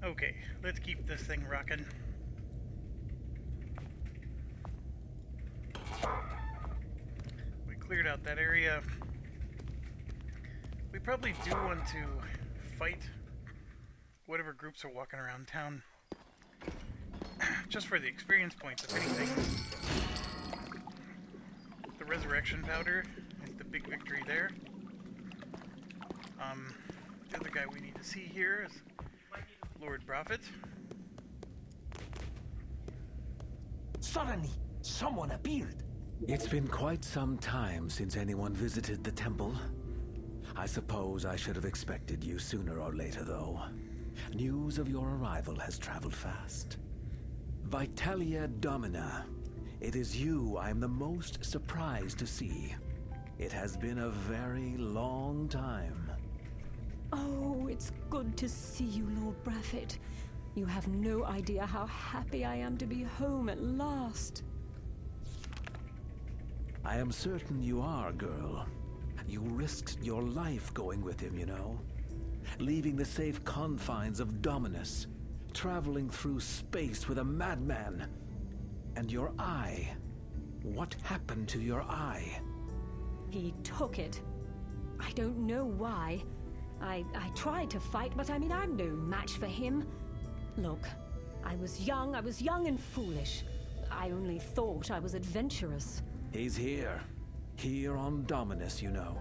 Okay, let's keep this thing rocking. We cleared out that area. We probably do want to fight whatever groups are walking around town. Just for the experience points, if anything. The resurrection powder is the big victory there. The other guy we need to see here is Lord Prophet. Suddenly, someone appeared. It's been quite some time since anyone visited the temple. I suppose I should have expected you sooner or later, though. News of your arrival has traveled fast. Vitalia Domina, it is you I'm the most surprised to see. It has been a very long time. Oh, it's good to see you, Lord Braffett. You have no idea how happy I am to be home at last. I am certain you are, girl. You risked your life going with him, you know. Leaving the safe confines of Dominus, traveling through space with a madman. And your eye. What happened to your eye? He took it. I don't know why. I tried to fight, but I mean, I'm no match for him. Look, I was young and foolish. I only thought I was adventurous. He's here. Here on Dominus, you know.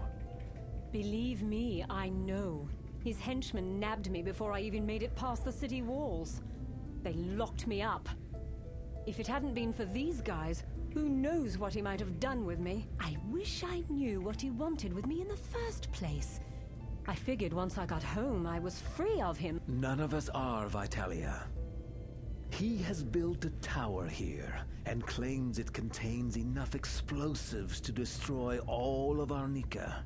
Believe me, I know. His henchmen nabbed me before I even made it past the city walls. They locked me up. If it hadn't been for these guys, who knows what he might have done with me? I wish I knew what he wanted with me in the first place. I figured once I got home, I was free of him. None of us are, Vitalia. He has built a tower here and claims it contains enough explosives to destroy all of Arnica.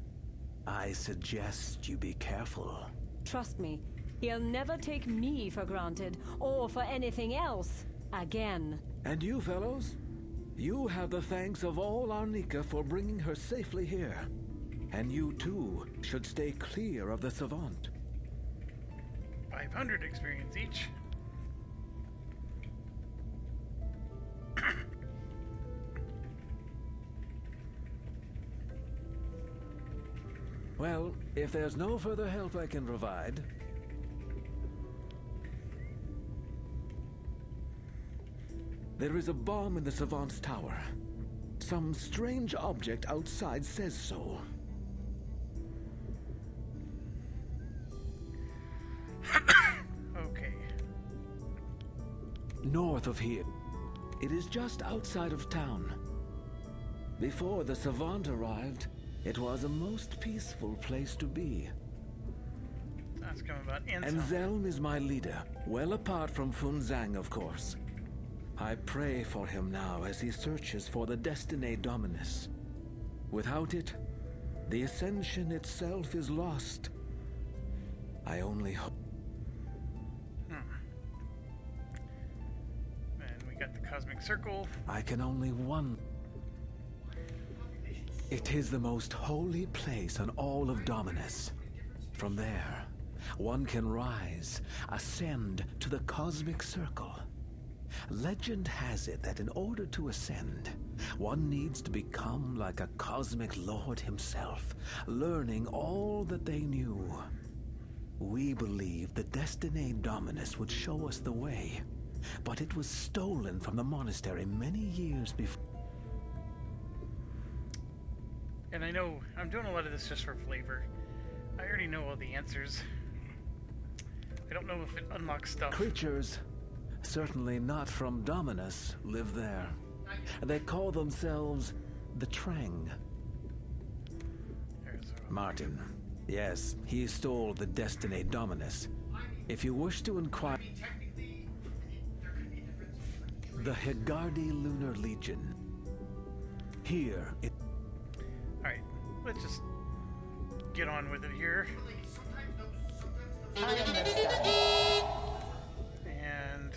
I suggest you be careful. Trust me, he'll never take me for granted, or for anything else, again. And you, fellows? You have the thanks of all Arnica for bringing her safely here. And you, too, should stay clear of the Savant. 500 experience each. Well, if there's no further help I can provide... There is a bomb in the Savant's tower. Some strange object outside says so. Okay. North of here. It is just outside of town. Before the Savant arrived, it was a most peaceful place to be. That's coming about And Anselm. Zelm is my leader, well apart from Funzang, of course. I pray for him now as he searches for the Destiny Dominus. Without it, the Ascension itself is lost. I only hope... And we got the Cosmic Circle. I can only one... It is the most holy place on all of Dominus. From there, one can rise, ascend to the Cosmic Circle. Legend has it that in order to ascend, one needs to become like a cosmic lord himself, learning all that they knew. We believed the Destiny Dominus would show us the way, but it was stolen from the monastery many years before. And I know I'm doing a lot of this just for flavor. I already know all the answers. I don't know if it unlocks stuff. Creatures, certainly not from Dominus, live there. They call themselves the Trang. There's a... Martin. Yes, he stole the Destiny Dominus. If you wish to inquire... The Hegardi Lunar Legion. Here, it... Alright, let's just get on with it here. I understand. And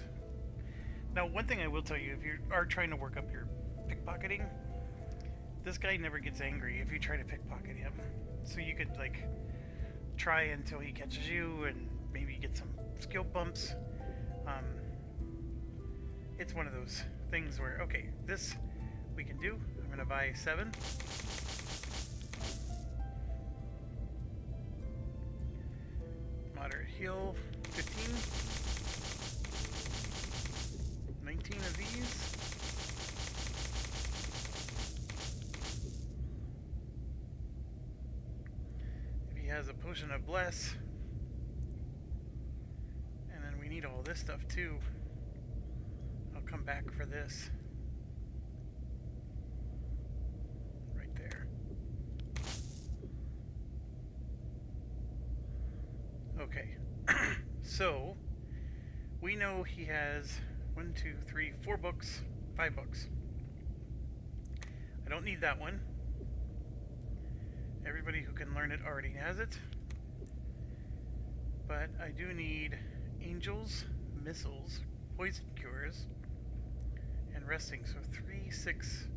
now, one thing I will tell you, if you are trying to work up your pickpocketing, this guy never gets angry if you try to pickpocket him. So you could, like, try until he catches you and maybe get some skill bumps. Um, it's one of those things where, okay, this we can do. I'm going to buy 7. Moderate heal, 15. 19 of these. If he has a potion of bless. And then we need all this stuff too. I'll come back for this. Right there. Okay. So, we know he has 1, 2, 3, 4 books, 5 books. I don't need that one. Everybody who can learn it already has it. But I do need angels, missiles, poison cures, and resting. So 3, 6.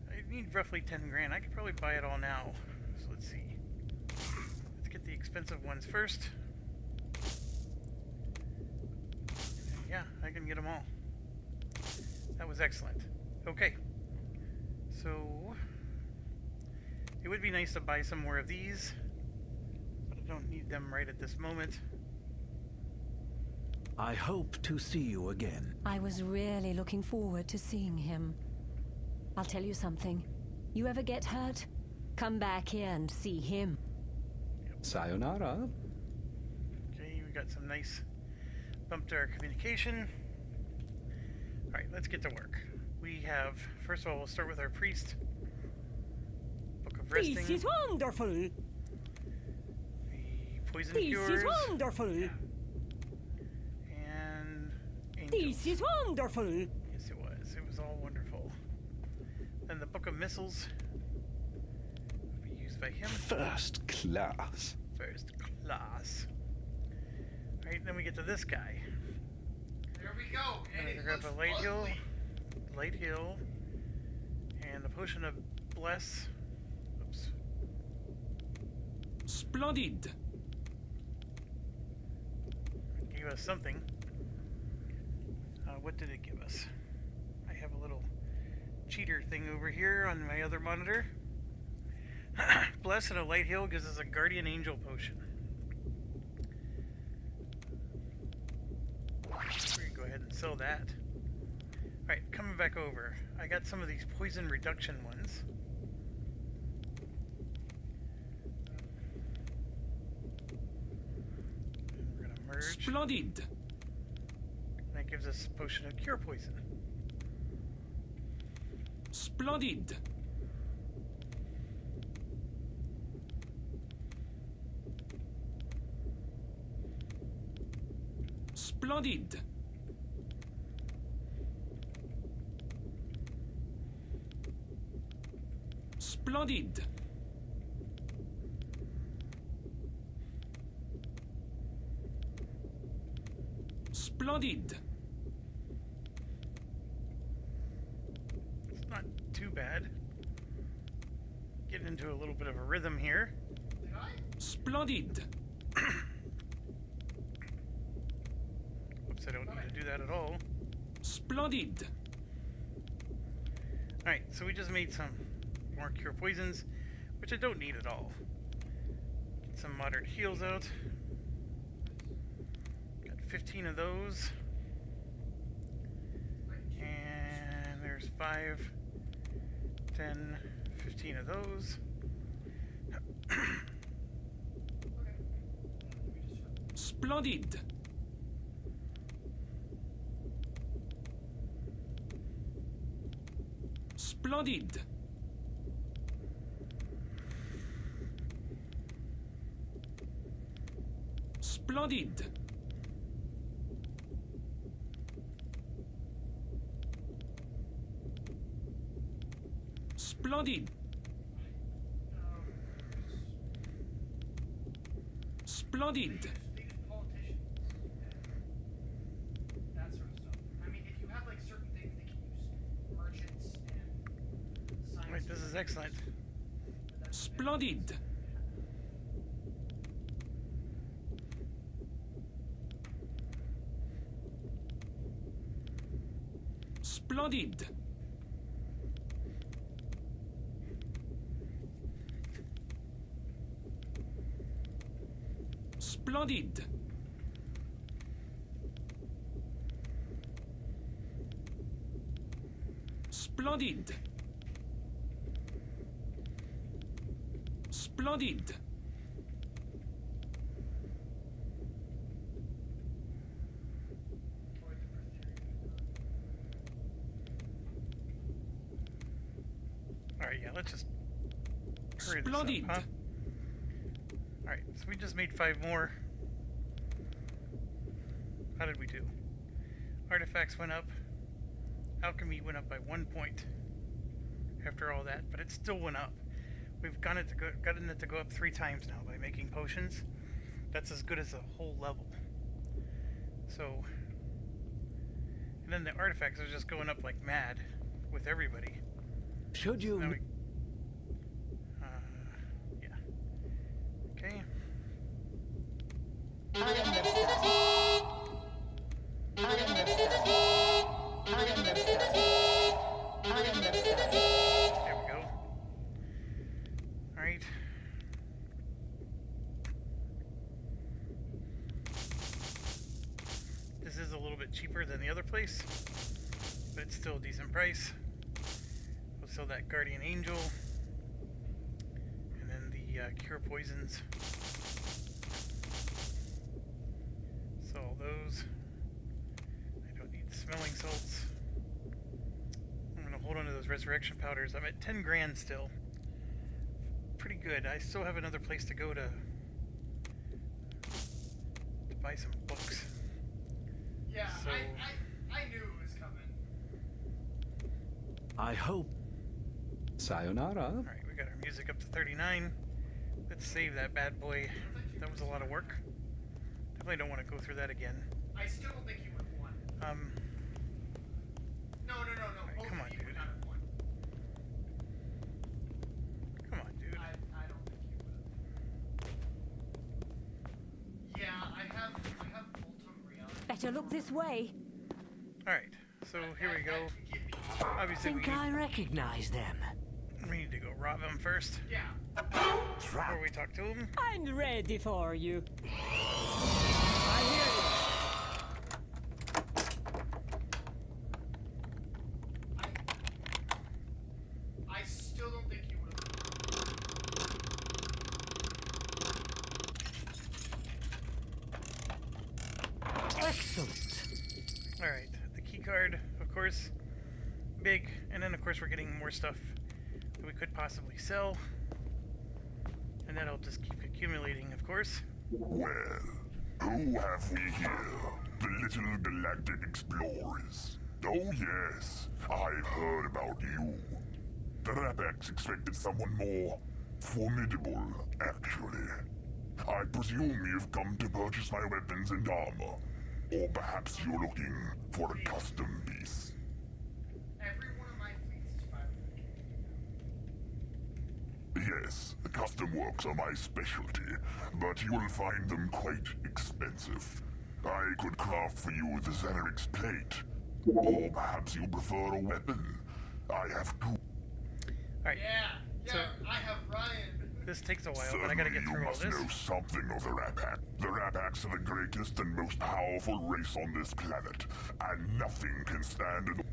I need roughly 10 grand. I could probably buy it all now. So let's see. Let's get the expensive ones first. And yeah, I can get them all. That was excellent. Okay. So it would be nice to buy some more of these, but I don't need them right at this moment. I hope to see you again. I was really looking forward to seeing him. I'll tell you something. You ever get hurt? Come back here and see him. Sayonara. Okay, we got some nice bump to our communication. Alright, let's get to work. We have, first of all, we'll start with our priest. Book of Resting. This is wonderful! The poison This cures. is wonderful! And angels. This is wonderful! Yes, it was. It was all wonderful. Then the Book of Missiles will be used by him. First class. First class. Alright, then we get to this guy. There we go. I'm And gonna it grab looks a light heal. ugly. Light heal. And the potion of bless. Oops. Splendid. It gave us something. What did it give us? I have a little cheater thing over here on my other monitor. Bless and a light heal gives us a guardian angel potion. We can go ahead and sell that. Alright, coming back over. I got some of these poison reduction ones. And we're gonna merge. Splendid. That gives us a potion of cure poison. Splendid. Splendid. Splendid. Splendid. It's not too bad. Getting into a little bit of a rhythm here. Did I? Splendid. Oops, I don't need to do that at all. Splendid. Alright, so we just made some more cure poisons, which I don't need at all. Get some moderate heals out. Got 15 of those. And there's 5, 10, 15 of those. Splendid. Splendid. Splendid. Splendid. Splendid. They use politicians and that sort of stuff. I mean, if you have like certain things, they can use merchants and science. Wait, this is excellent. Splendid. Splendid. Splendid. Splendid. Splendid. Alright, yeah, let's just hurry this Splendid. up, huh? Alright, so we just made 5 more. How did we do? Artifacts went up. Alchemy went up by 1 point after all that, but it still went up. We've gotten it to go up 3 times now by making potions. That's as good as a whole level. So, and then the artifacts are just going up like mad with everybody. Should Now you... we, yeah. Okay. I understand. I understand. I understand. I understand. There we go. Alright. This is a little bit cheaper than the other place, but it's still a decent price. We'll sell that Guardian Angel, and then the Cure Poisons. Sell all those. I don't need the smelling salts. I'm gonna hold on to those resurrection powders. I'm at 10 grand still. Pretty good. I still have another place to go to buy some books. Yeah, So- I knew it was coming. I hope... Sayonara. Alright, we got our music up to 39. Let's save that bad boy. That was a lot of work. Definitely don't want to go through that again. I still don't think you would have won. No. Alright, Both come of on, you dude. would not have won. Come on, dude. I don't think you would have. Yeah, I have full-time reality. Better look this way. Alright, so here we go. Obviously, Think I recognize them. we need to go rob him first Yeah. before we talk to him. I'm ready for you. I still don't think you would have. Excellent. Alright, the key card, of course, big, and then of course we're getting more stuff that we could possibly sell. And that'll just keep accumulating, of course. Well, who have we here? The little galactic explorers. Oh yes, I've heard about you. The Rapax expected someone more formidable, actually. I presume you've come to purchase my weapons and armor. Or perhaps you're looking for a custom piece. Every one of my fleets is 500. Yes, the custom works are my specialty, but you will find them quite expensive. I could craft for you the Xenarix plate. Or perhaps you prefer a weapon. I have two. Alright, Yeah, So- I have Ryan. this takes a while, but I gotta get Certainly through you all must this. know something of the Rapax. The Rapax are the greatest and most powerful race on this planet, and nothing can stand in the...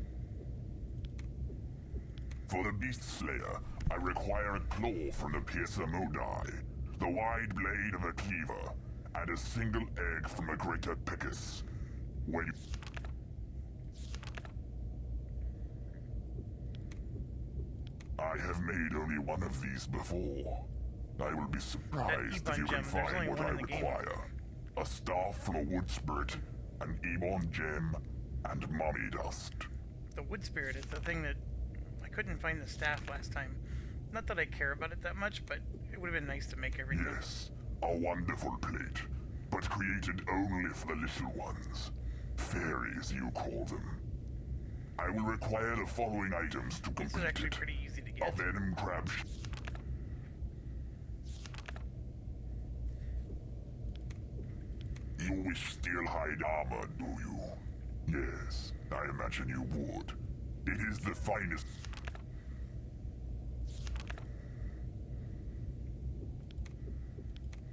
For the Beast Slayer, I require a claw from the Piercer Modai, the wide blade of a cleaver, and a single egg from a greater Picus. When you... I have made only one of these before. I will be surprised if you Ebon can gem, there's only find what one I in the game. require. A staff from a wood spirit, an Ebon gem, and mommy dust. The wood spirit is the thing that I couldn't find the staff last time. Not that I care about it that much, but it would have been nice to make everything. Yes, a wonderful plate, but created only for the little ones. Fairies, you call them. I will require the following items to This complete is actually it. pretty easy to A get. venom crab. You wish steel hide armor, do you? Yes, I imagine you would. It is the finest.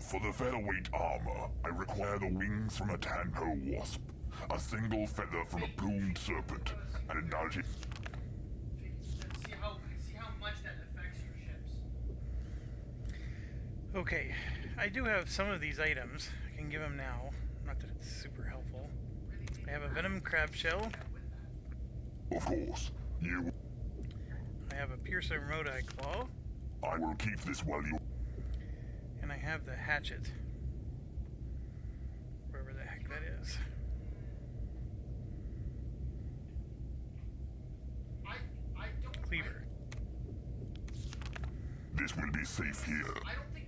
For the featherweight armor, I require the wings from a tadpole wasp, a single feather from a plumed serpent, and a dodgy. See how much that affects your ships. Okay, I do have some of these items. I can give them now. Not that it's super helpful. I have a venom crab shell. Of course, you. I have a piercer remote eye claw. I will keep this while you. And I have the hatchet. Wherever the heck that is. I don't. Cleaver. This will be safe here. I don't think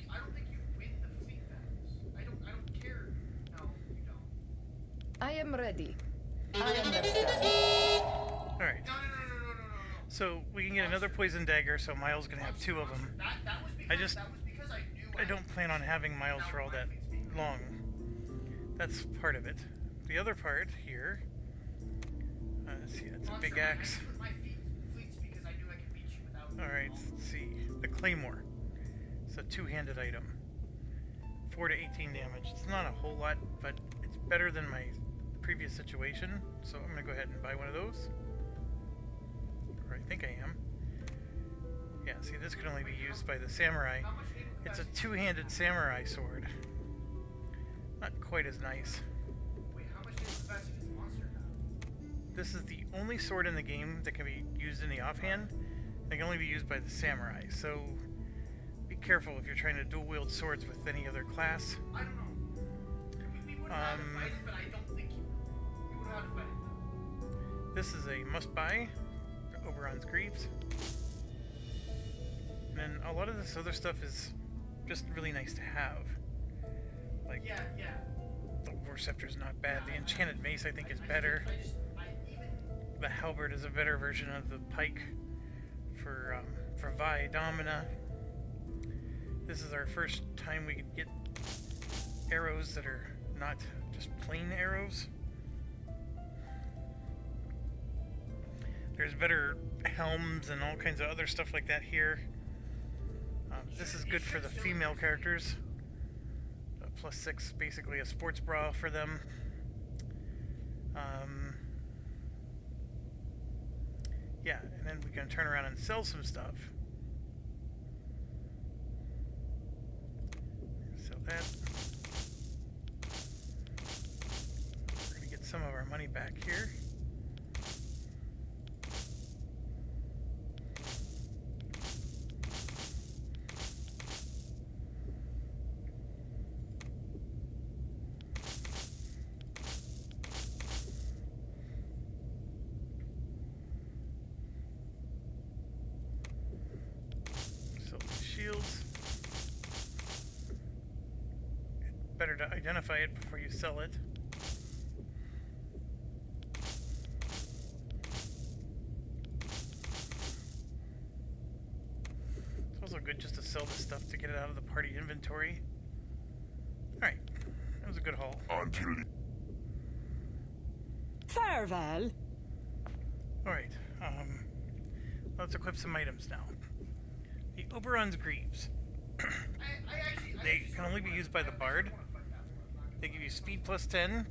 you win the fleet battles. I don't care. No, you don't. I am ready. I understand. Alright. No. So we can get another poison dagger, so Miles gonna have two of them. That was because that was because I knew. I don't plan on having Miles for all that long. That's part of it. The other part here. Let's see, that's a big axe. My fleets because I knew I could beat you without. Alright, let's see. The claymore. It's a two-handed item. 4 to 18 damage. It's not a whole lot, but it's better than my previous situation. So I'm gonna go ahead and buy one of those. Or I think I am. Yeah, see, this can only be used by the samurai. It's a two-handed samurai sword. Not quite as nice. Wait, how much naval capacity does the monster have? This is the only sword in the game that can be used in the offhand. It can only be used by the samurai, so be careful if you're trying to dual wield swords with any other class. I don't know. We would have had to fight it, but I don't think we would have had to fight it. This is a must-buy. Oberon's Greaves. And then a lot of this other stuff is just really nice to have. Like, Yeah. the War Scepter's not bad. The Enchanted Mace, I think, is better. The Halberd is a better version of the pike for Vi Domina. This is our first time we could get arrows that are not just plain arrows. There's better helms and all kinds of other stuff like that here. This is good for the female characters. +6, basically a sports bra for them. Yeah, and then we can turn around and sell some stuff. Sell that. We're gonna get some of our money back here. Shields. Better to identify it before you sell it. It's also good just to sell this stuff to get it out of the party inventory. Alright, that was a good haul. Until Farewell. Alright, let's equip some items now. The Oberon's Greaves. They can only be used by the Bard. They give you speed +10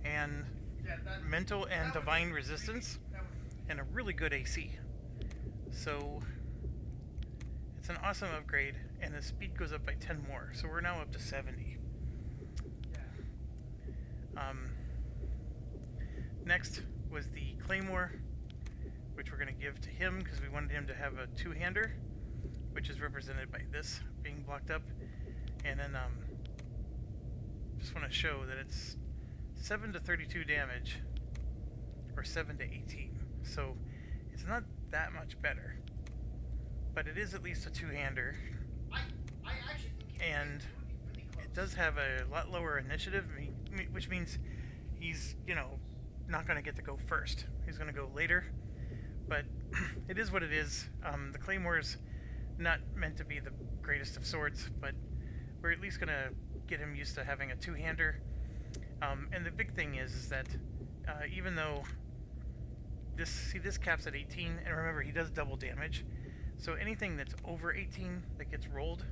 and mental and divine resistance and a really good AC. So it's an awesome upgrade, and the speed goes up by 10 more. So we're now up to 70. Next was the Claymore, which we're going to give to him because we wanted him to have a two-hander, which is represented by this being blocked up. And then just want to show that it's 7 to 32 damage, or 7 to 18. So it's not that much better, but it is at least a two-hander. I actually think And it does have a lot lower initiative, which means he's, not going to get to go first. He's going to go later, but it is what it is. The Claymore is not meant to be the greatest of swords, but we're at least going to get him used to having a two-hander. And the big thing is that even though this caps at 18, and remember he does double damage. So anything that's over 18 that gets rolled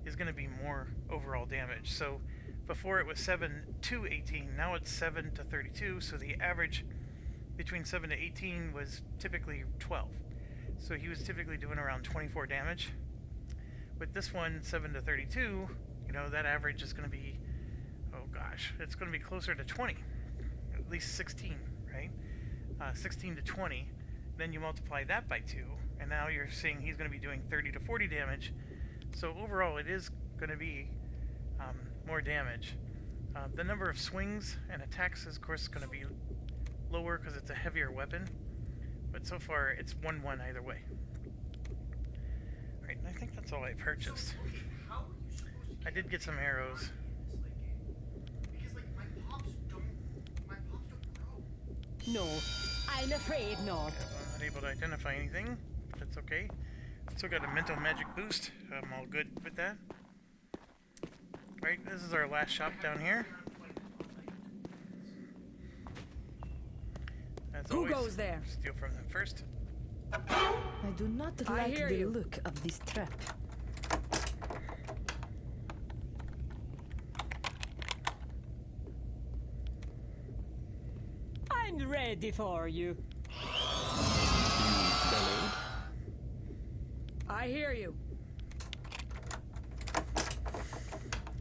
is going to be more overall damage. So before it was 7 to 18, now it's 7 to 32. So the average between 7 to 18 was typically 12. So he was typically doing around 24 damage. With this one, 7 to 32, you know, that average is going to be, oh gosh, it's going to be closer to 20, at least 16, right? 16 to 20. Then you multiply that by 2, and now you're seeing he's going to be doing 30 to 40 damage. So overall, it is going to be more damage. The number of swings and attacks is, of course, going to be lower because it's a heavier weapon. But so far, it's 1-1 either way. Alright, and I think that's all I purchased. Okay, how are you supposed to I did get some arrows. in this like game? Because like my pops don't grow. No, I'm afraid not. I'm not able to identify anything. That's okay. Still got a mental magic boost. I'm all good with that. Right, this is our last shop down here. As Who always, goes there? steal from them first. I do not I like hear the you. look of this trap. I'm ready for you. I hear you.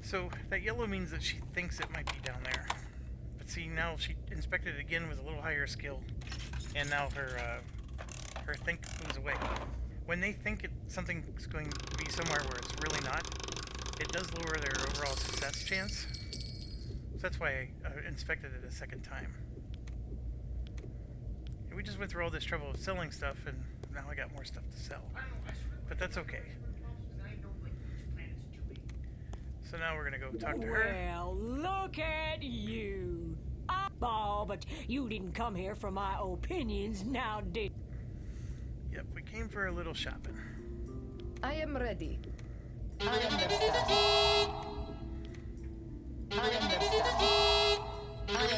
So that yellow means that she thinks it might be down there. But see, now she inspected it again with a little higher skill, and now her think moves away. When they think something's going to be somewhere where it's really not, it does lower their overall success chance. So that's why I inspected it a second time. And we just went through all this trouble of selling stuff, and now I got more stuff to sell. I don't know. I sort of But that's okay. because I know like each planet's doing. So now we're gonna go talk to her. Well, look at you. Oh, but you didn't come here for my opinions, now did you? Yep, we came for a little shopping. I am ready. I understand. I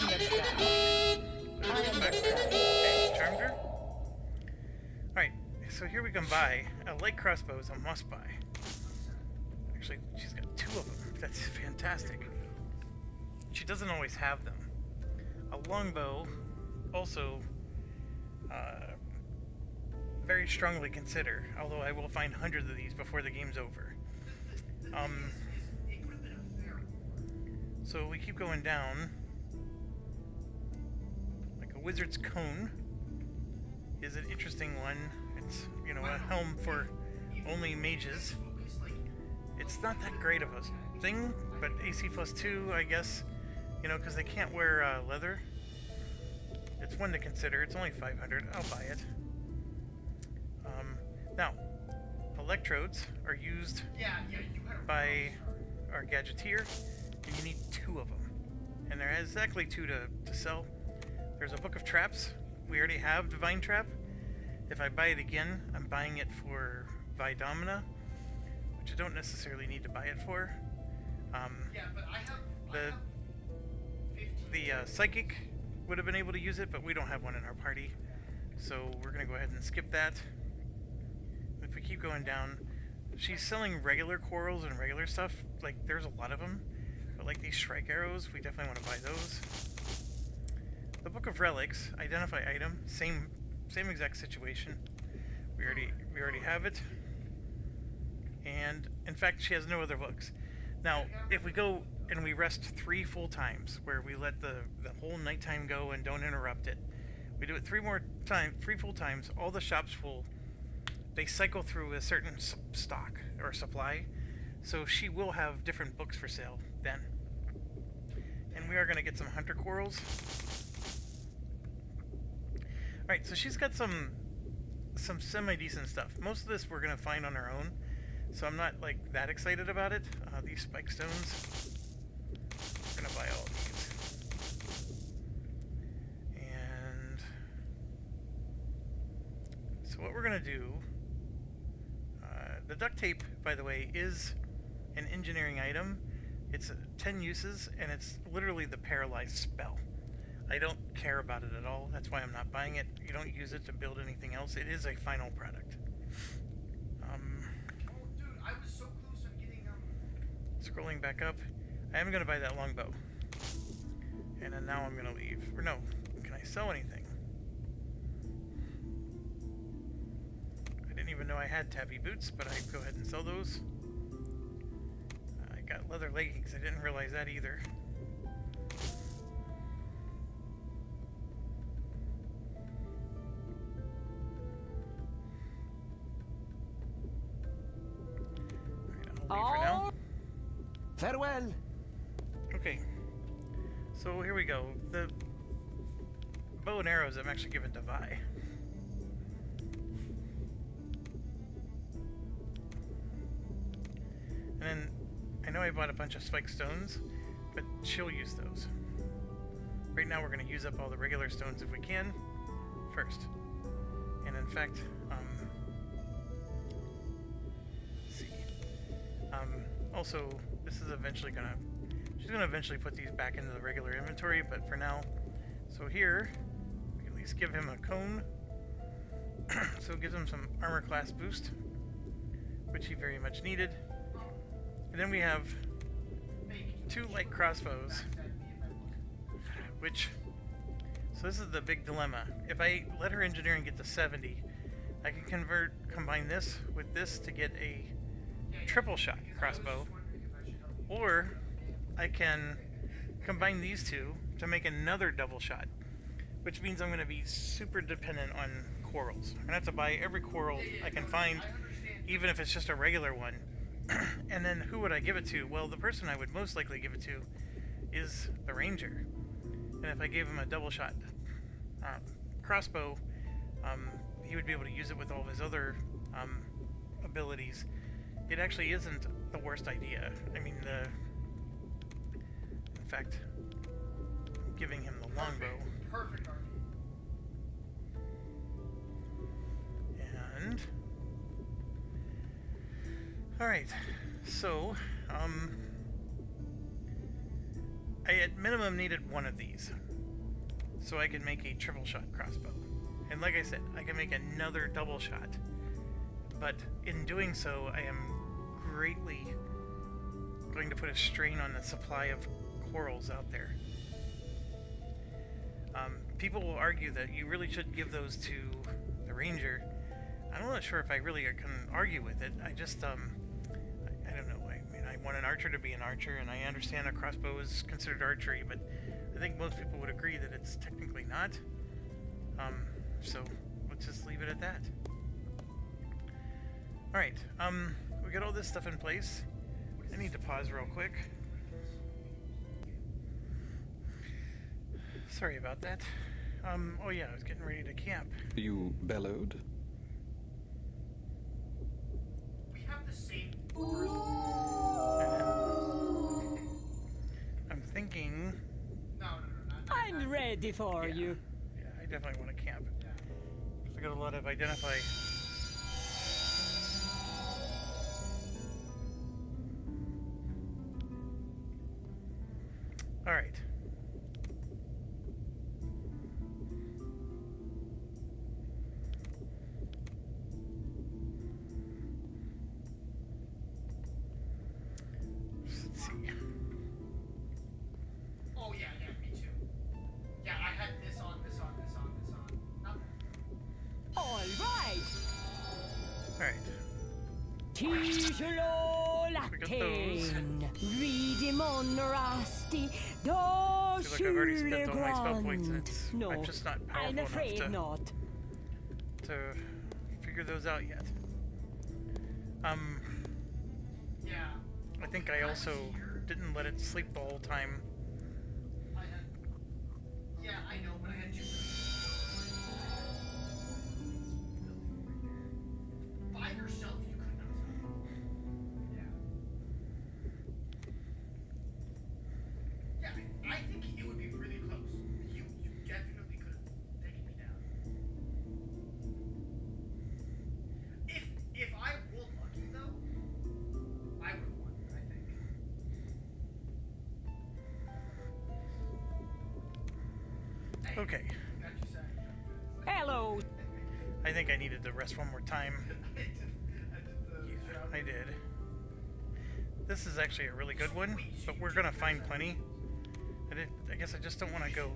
understand. I understand. Okay, charmed her. Alright, so here we can buy a light crossbow is a must buy. Actually, she's got 2 of them. That's fantastic. She doesn't always have them. A longbow, also very strongly consider, although I will find hundreds of these before the game's over. It would have been a fair war. So we keep going down. Like a wizard's cone is an interesting one. It's, you know, a helm for only mages. Focus like It's not that great of a thing, but AC plus 2, I guess, you know, because they can't wear leather. It's one to consider. It's only 500. I'll buy it. Now, electrodes are used you had a by our gadgeteer, and you need 2 of them. And there is exactly 2 to sell. There's a book of traps. We already have Divine Trap. If I buy it again, I'm buying it for Vidomina, which I don't necessarily need to buy it for. Yeah, but I have The 15. Psychic would have been able to use it, but we don't have one in our party. So we're going to go ahead and skip that. If we keep going down, she's selling regular corals and regular stuff. Like, there's a lot of them. But like these Shrike arrows, we definitely want to buy those. The Book of Relics, identify item, same exact situation. We already have it. And in fact, she has no other books. Now, if we go and we rest 3 full times, where we let the whole nighttime go and don't interrupt it, we do it 3 full times, all the shops they cycle through a certain stock or supply, so she will have different books for sale then. And we are going to get some hunter corals. Alright, so she's got some semi-decent stuff. Most of this we're going to find on our own, so I'm not like that excited about it. These spike stones, I'm going to buy all of these. And so what we're going to do, the duct tape, by the way, is an engineering item. It's 10 uses, and it's literally the paralyzed spell. I don't care about it at all. That's why I'm not buying it. You don't use it to build anything else. It is a final product. Oh, dude, I was so close on getting Scrolling back up, I am going to buy that longbow. And then now I'm going to leave. Or no, can I sell anything? I didn't even know I had tabby boots, but I go ahead and sell those. I got leather leggings. I didn't realize that either. Alright, I'll leave for now. Farewell. Okay, so here we go. The bow and arrows I'm actually given to Vi. And then I know I bought a bunch of spike stones, but she'll use those. Right now we're going to use up all the regular stones if we can first. And in fact, let's see. Also, this is eventually gonna. She's gonna eventually put these back into the regular inventory, but for now, so here we can at least give him a cone. So it gives him some armor class boost, which he very much needed. And then we have 2 light crossbows, which. So this is the big dilemma. If I let her engineering get to 70, I can combine this with this to get a triple shot crossbow, or I can combine these two to make another double shot, which means I'm going to be super dependent on corals. I'm going to have to buy every coral I can find, even if it's just a regular one. And then who would I give it to? Well, the person I would most likely give it to is the ranger. And if I gave him a double shot crossbow, he would be able to use it with all of his other abilities. It actually isn't the worst idea. I mean, in fact, I'm giving him the longbow. perfect argument. And all right, so I at minimum needed one of these, so I can make a triple shot crossbow. And like I said, I can make another double shot. But in doing so, I am greatly going to put a strain on the supply of corals out there. People will argue that you really should give those to the ranger. I'm not sure if I really can argue with it. I just, I don't know. I mean, I want an archer to be an archer, and I understand a crossbow is considered archery, but I think most people would agree that it's technically not. So let's just leave it at that. Alright, we got all this stuff in place. I need to pause real quick. Sorry about that. Oh yeah, I was getting ready to camp. You bellowed? We have the same. I'm thinking... No. I'm ready for you. Yeah, I definitely want to camp. I got a lot of identify... Alright. Let's see. Oh yeah, me too. Yeah, I had this on. Not that. All right. Alright. Tijolo Latin, Ridimon Rasti, Do I feel like I've already spent all my spell points and No, I'm just not powerful I'm afraid enough not. to figure those out yet. Yeah. I think I also didn't let it sleep the whole time. I had. Yeah, I know, but I had 2. By yourself, you could not. Yeah. Yeah, I think it would be really close. You definitely could have taken me down. If I rolled lucky though, I would have won, I think. Okay. Hello. I think I needed to rest one more time. Yeah, I did. This is actually a really good one, but we're gonna find plenty. I guess I just don't want to go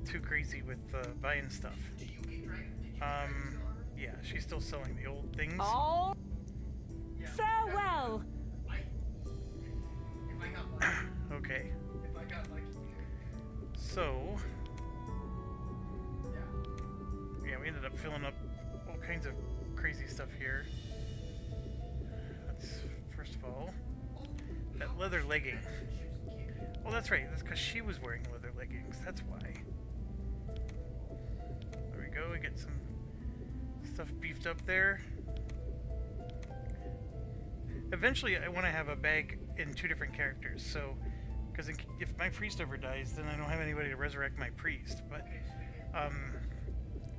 too crazy with buying stuff. Yeah, she's still selling the old things. Oh, farewell. Okay. So, yeah, we ended up filling up all kinds of crazy stuff here. Let's, first of all, that leather legging. Well, that's right. That's because she was wearing leather leggings. That's why. There we go. We get some stuff beefed up there. Eventually, I want to have a bag in 2 different characters. So, because if my priest ever dies, then I don't have anybody to resurrect my priest. But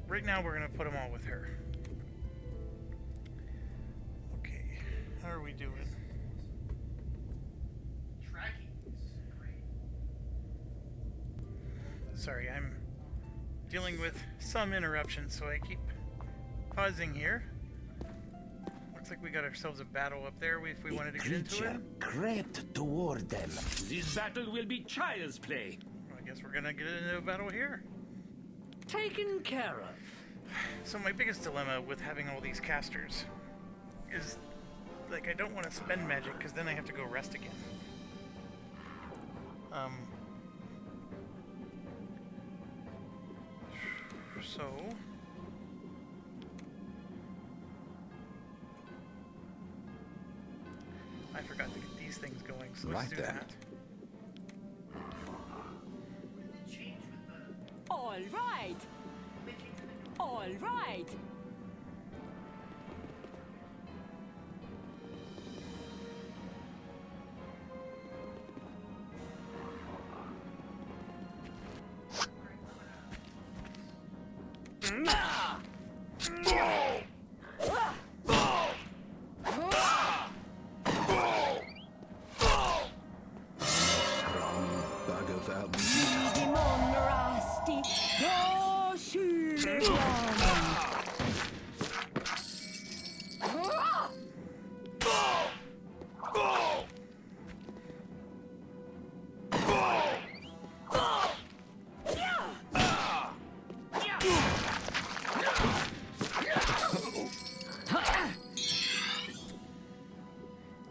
right now, we're gonna put them all with her. Okay, how are we doing? Sorry, I'm dealing with some interruptions, so I keep pausing here. Looks like we got ourselves a battle up there if we wanted to get into it. Crept toward them. This battle will be child's play. Well, I guess we're gonna get into a battle here. Taken care of. So my biggest dilemma with having all these casters is, like, I don't want to spend magic because then I have to go rest again. So I forgot to get these things going, so let's Right do then. that. All right. All right. Bug of Demon Rusty.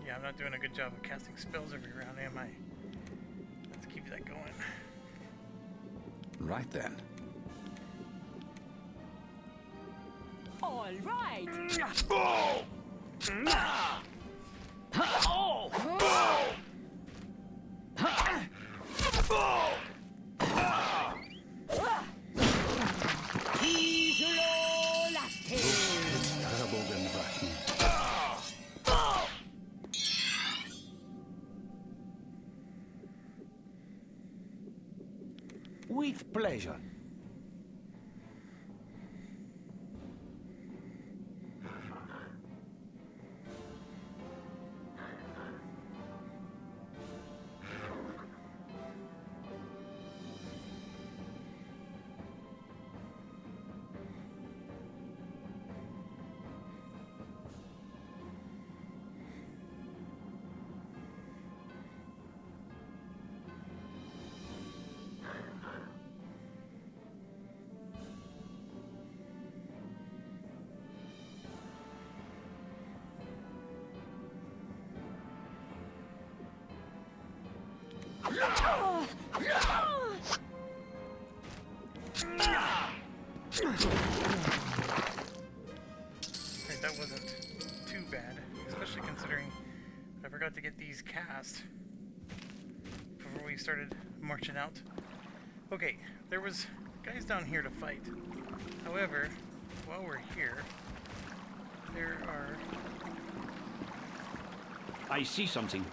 Yeah, I'm not doing a good job of casting spells every round, am I? Let's keep that going. Right then. All right. With pleasure. Right, that wasn't too bad, especially considering I forgot to get these cast before we started marching out. Okay, there was guys down here to fight. However, while we're here, there are... I see something.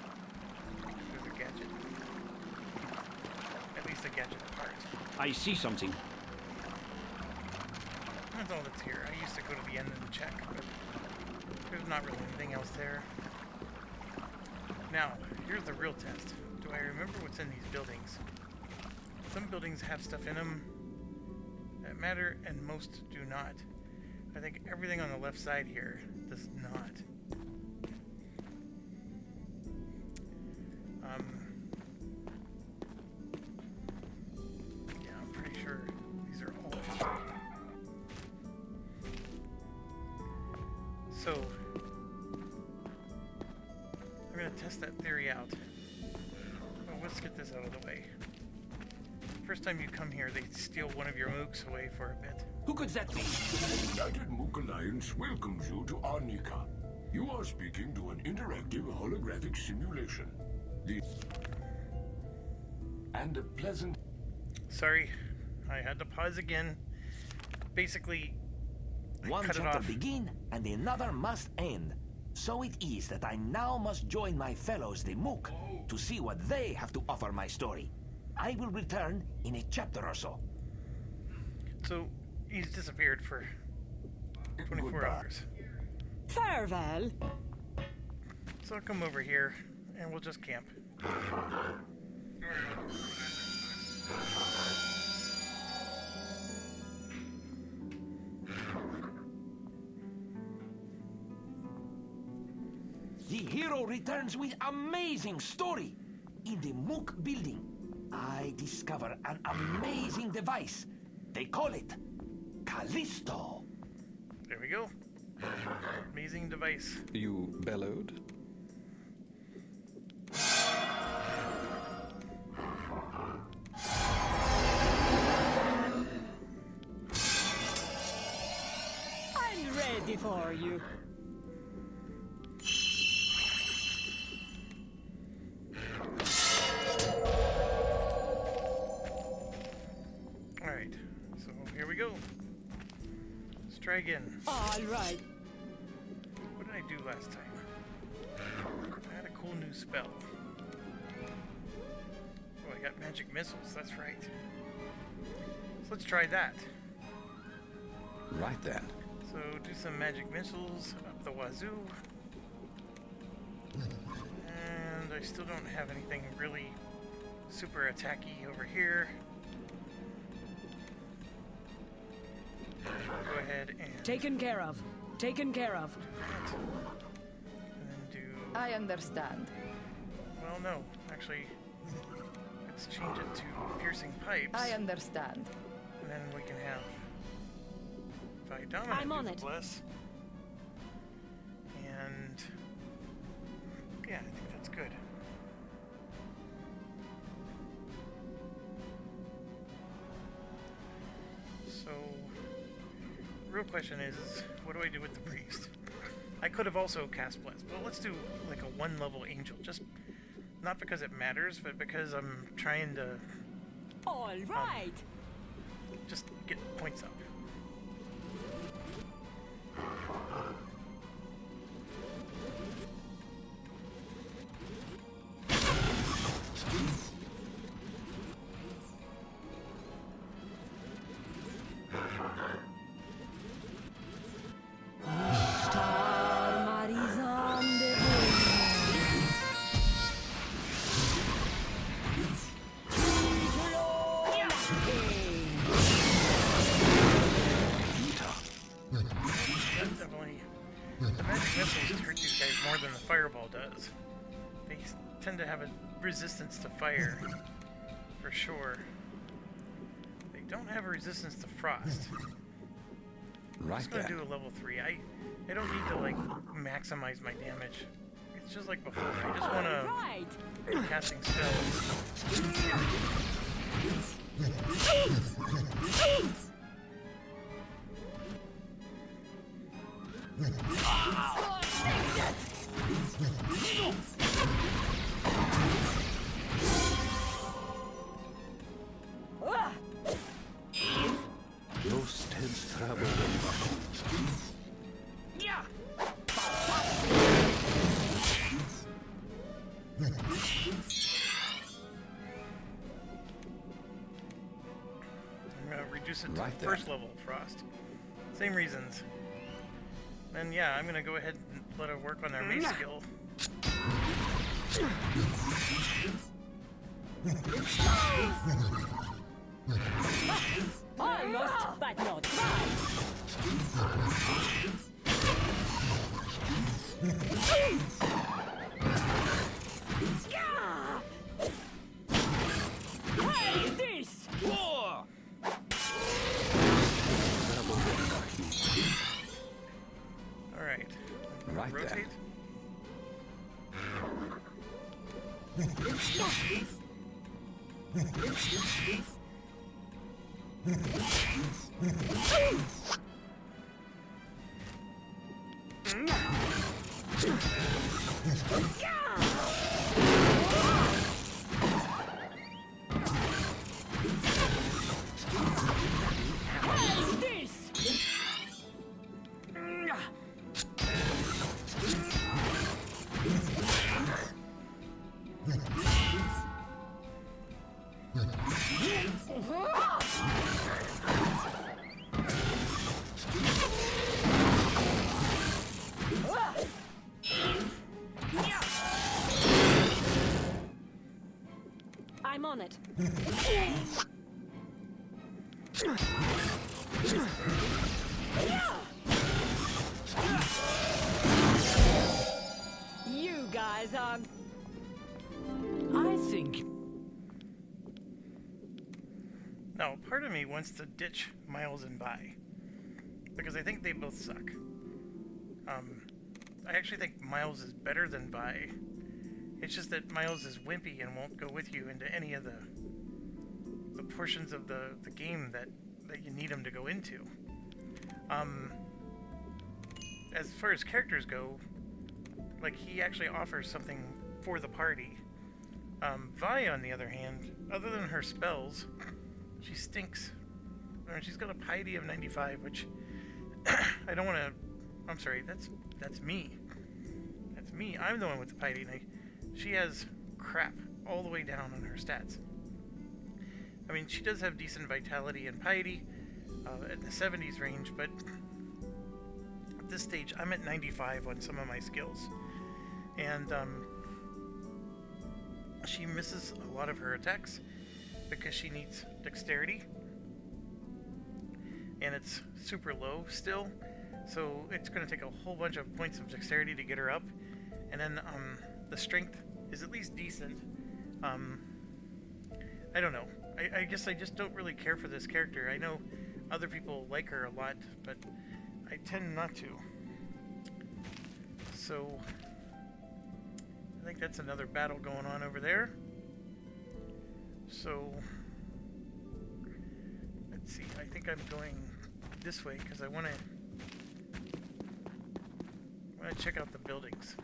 There's a gadget. At least a gadget part. I see something. That's all that's here. I used to go to the end and check, but there's not really anything else there. Now, here's the real test. Do I remember what's in these buildings? Some buildings have stuff in them that matter, and most do not. I think everything on the left side here does not. Yeah, I'm pretty sure these are all empty. So, I'm gonna test that theory out. Well, let's get this out of the way. First time you come here, they steal one of your mooks away for a bit. Who could that be? The United Mook Alliance welcomes you to Arnica. You are speaking to an interactive holographic simulation. And a pleasant... Sorry, I had to pause again. Basically, I One cut it chapter off. begin and another must end. So it is that I now must join my fellows the Mook to see what they have to offer my story. I will return in a chapter or so. So, he's disappeared for 24 Goodbye. hours. Farewell. So I'll come over here, and we'll just camp. The hero returns with amazing story. In the Mook building, I discover an amazing device. They call it Callisto. There we go. Amazing device. You bellowed? I'm ready for you. Alright, so here we go. Let's try again. All right. What did I do last time? I had a cool new spell. Oh, I got magic missiles, that's right. So let's try that. Right then. So do some magic missiles up the wazoo. And I still don't have anything really super attacky over here. Go ahead and Taken care of. Taken care of. and then do, I understand. well, no, actually, let's change it to piercing pipes, I understand. and then we can have Dominant I'm on do it. Bless. And yeah, I think that's good. So, real question is, what do I do with the priest? I could have also cast Bless, but let's do like a one-level angel, just not because it matters, but because I'm trying to All right. just get points up. Star Marizan de That's definitely... The magic missiles hurt these guys more than the fireball does. They tend to have a resistance to fire, for sure. They don't have a resistance to frost. I'm Right just gonna then. do a level 3. I don't need to, like, maximize my damage. It's just like before. I just wanna right. be casting spells. Ah! Most has troubled and buckled. Yeah. I'm gonna reduce it to Right the there. first level of frost. Same reasons. And yeah, I'm gonna go ahead and let her work on their mace skill. I'm on it. You guys are... I think Now, part of me wants to ditch Miles and Vi, because I think they both suck. I actually think Miles is better than Vi. It's just that Miles is wimpy and won't go with you into any of the portions of the game that you need him to go into. As far as characters go, like, he actually offers something for the party. Vi, on the other hand, other than her spells, she stinks. I mean, she's got a piety of 95, which I don't want to... I'm sorry, that's me. That's me. I'm the one with the piety. She has crap all the way down on her stats. I mean, she does have decent vitality and piety at the 70s range, but at this stage, I'm at 95 on some of my skills. And she misses a lot of her attacks because she needs dexterity. And it's super low still, so it's going to take a whole bunch of points of dexterity to get her up. And then the strength is at least decent. I don't know. I guess I just don't really care for this character. I know other people like her a lot, but I tend not to. So I think that's another battle going on over there. So let's see. I think I'm going this way because I want to check out the buildings.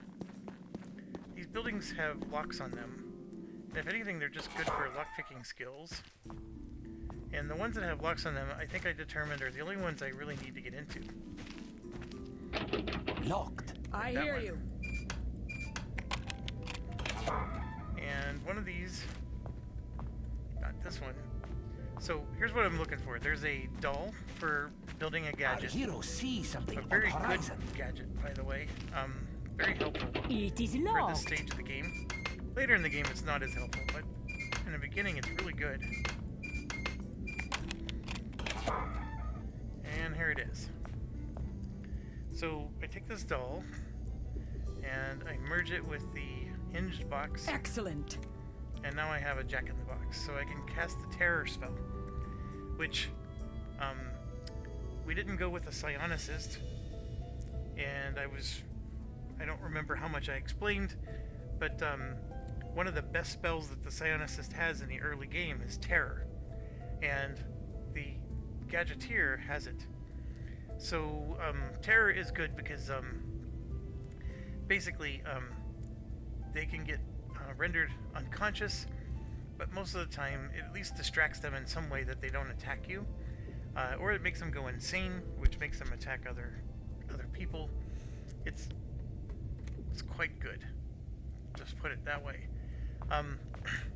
These buildings have locks on them. And if anything, they're just good for lockpicking skills. And the ones that have locks on them, I think I determined are the only ones I really need to get into. Locked. I That hear one. you. And one of these, not this one. So here's what I'm looking for. There's a doll for building a Our gadget. hero sees something A on very the good horizon. gadget, by the way. Very helpful It is for this locked. stage of the game. Later in the game, it's not as helpful, but in the beginning, it's really good. And here it is. So I take this doll and I merge it with the hinged box, Excellent. and now I have a Jack in the Box. So I can cast the terror spell, which we didn't go with a psionicist, and I don't remember how much I explained, but one of the best spells that the psionicist has in the early game is terror, and the gadgeteer has it. So terror is good because basically they can get rendered unconscious, but most of the time it at least distracts them in some way that they don't attack you, or it makes them go insane, which makes them attack other people. It's quite good, just put it that way.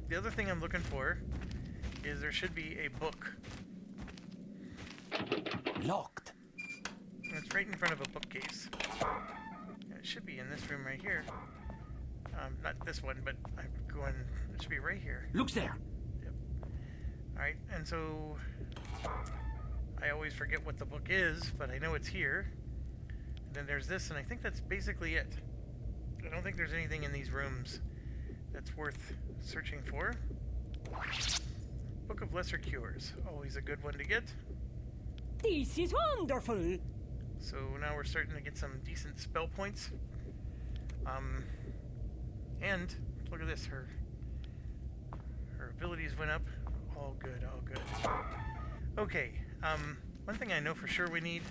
The other thing I'm looking for is there should be a book. Locked. It's right in front of a bookcase. And it should be in this room right here. Not this one, but I'm going... It should be right here. Looks there. Yep. Alright, and so... I always forget what the book is, but I know it's here. And then there's this, and I think that's basically it. I don't think there's anything in these rooms that's worth searching for. Book of Lesser Cures. Always a good one to get. This is wonderful. So now we're starting to get some decent spell points. And look at this, her abilities went up. All good, all good. Okay, one thing I know for sure we need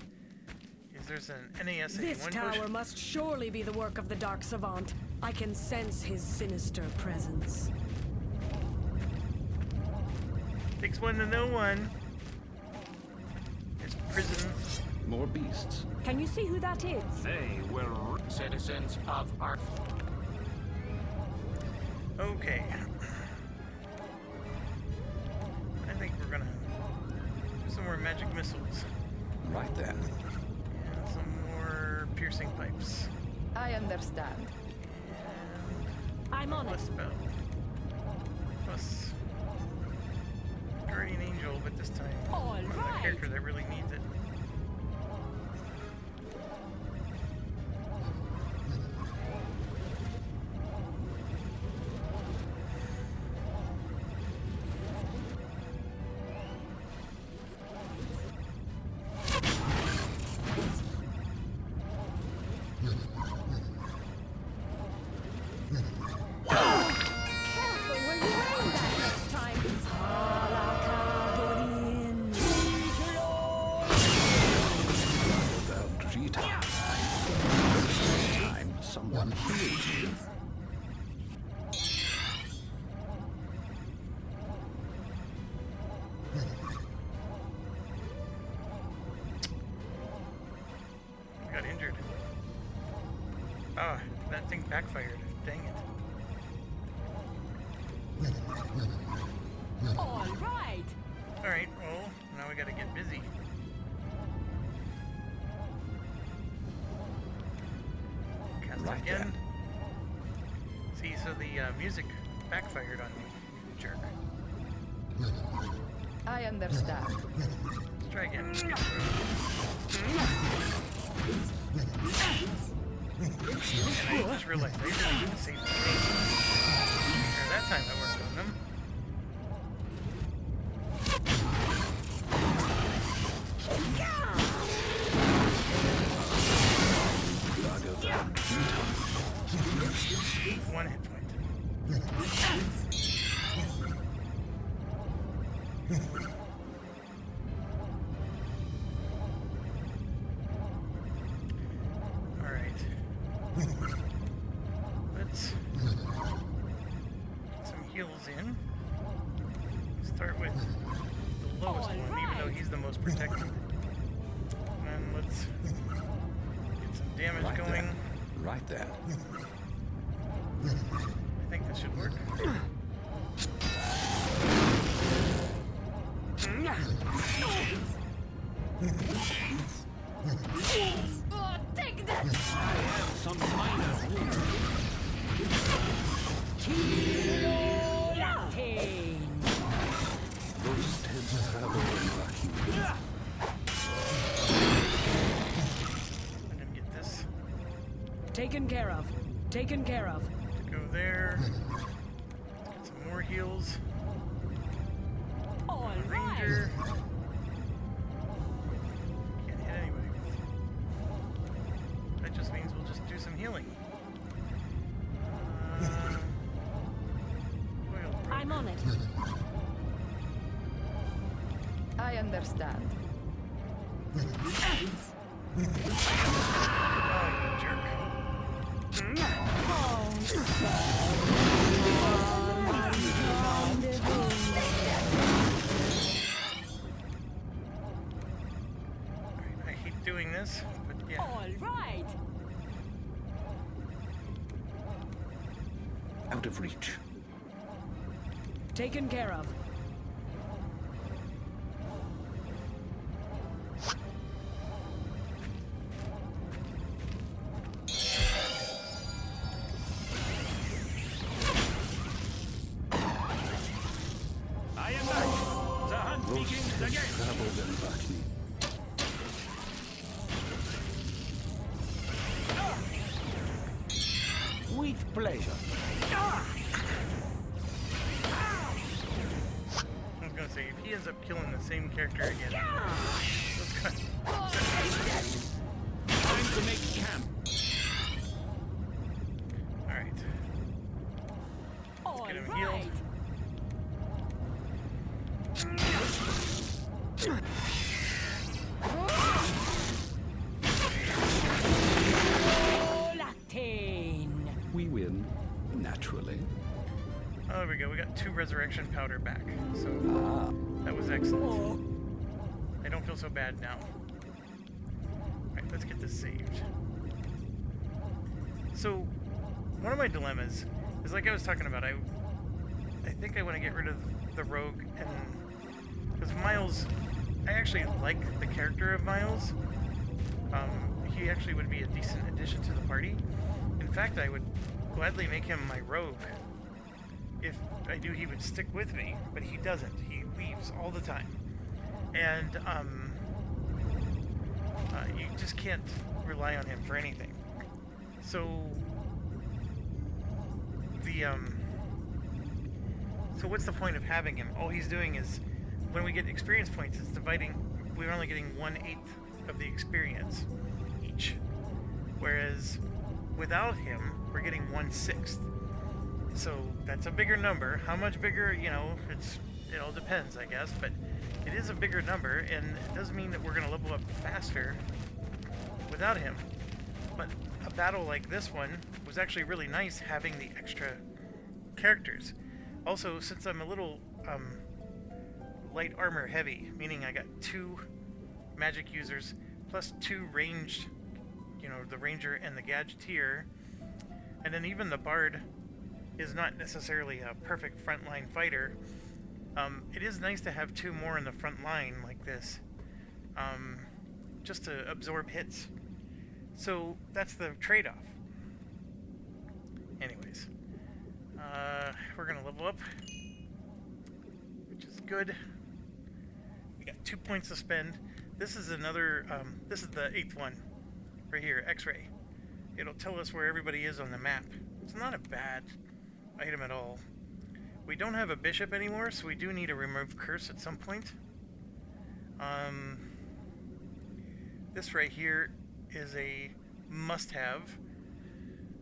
is there's an NAS This tower potion. must surely be the work of the Dark Savant. I can sense his sinister presence. Takes one to know one. It's prison. More beasts. Can you see who that is? They will. Citizens of Earth. Okay. I think we're gonna do some more magic missiles. Right then. And some more piercing pipes. I understand. And I'm on it. plus spell. Plus Guardian Angel, but this time All on the right. character that really needs it. Careful where you aim that next time. About 3 times. This time, someone healed me. I got injured. Ah, that thing backfired. Dang it. All right. Alright, well, now we gotta get busy. Cast Right again. See, so the music backfired on me, you jerk. I understand. Let's try again. And I just realized I really didn't save the game. Sure, that time that worked on them. One hit point. Alright. Let's get some heals in. Start with the lowest one, even though he's the most protected. And let's get some damage Right going. then. Right then. I think this should work. Oh, take that. I have some minor wounds. I didn't get this. Taken care of. Taken care of. Go there. Let's get some more heals. All Ranger. Can't hit anybody. That just means we'll just do some healing. Oil broke. I'm on it. I understand. Oh, you jerk. I hate doing this, but yeah. All right. Out of reach. Taken care of. I am back. The hunt begins again. With pleasure. I was gonna say, if he ends up killing the same character again, that's kind of Time to make camp. Alright. All get him healed. right. We win, naturally. Oh, there we go. We got 2 resurrection powder back. So that was excellent. I don't feel so bad now. Alright, let's get this saved. So, one of my dilemmas is like I was talking about, I think I want to get rid of the rogue, and because Miles, I actually like the character of Miles. He actually would be a decent addition to the party. In fact, I would gladly make him my rogue if I knew he would stick with me, but he doesn't. He leaves all the time. And you just can't rely on him for anything. So so what's the point of having him? All he's doing is, when we get experience points, it's dividing. We're only getting 1/8 of the experience each, whereas without him, we're getting 1/6. So that's a bigger number. How much bigger? You know, it all depends, I guess. But it is a bigger number, and it does mean that we're going to level up faster without him. But a battle like this one was actually really nice having the extra characters. Also, since I'm a little light armor heavy, meaning I got 2 magic users plus 2 ranged, you know, the ranger and the gadgeteer, and then even the bard is not necessarily a perfect frontline fighter. It is nice to have 2 more in the front line like this, just to absorb hits. So that's the trade-off. Anyways, we're gonna level up, which is good. We got 2 points to spend. This is another, this is the 8th one, right here, X-ray. It'll tell us where everybody is on the map. It's not a bad item at all. We don't have a bishop anymore, so we do need to remove curse at some point. This right here is a must-have.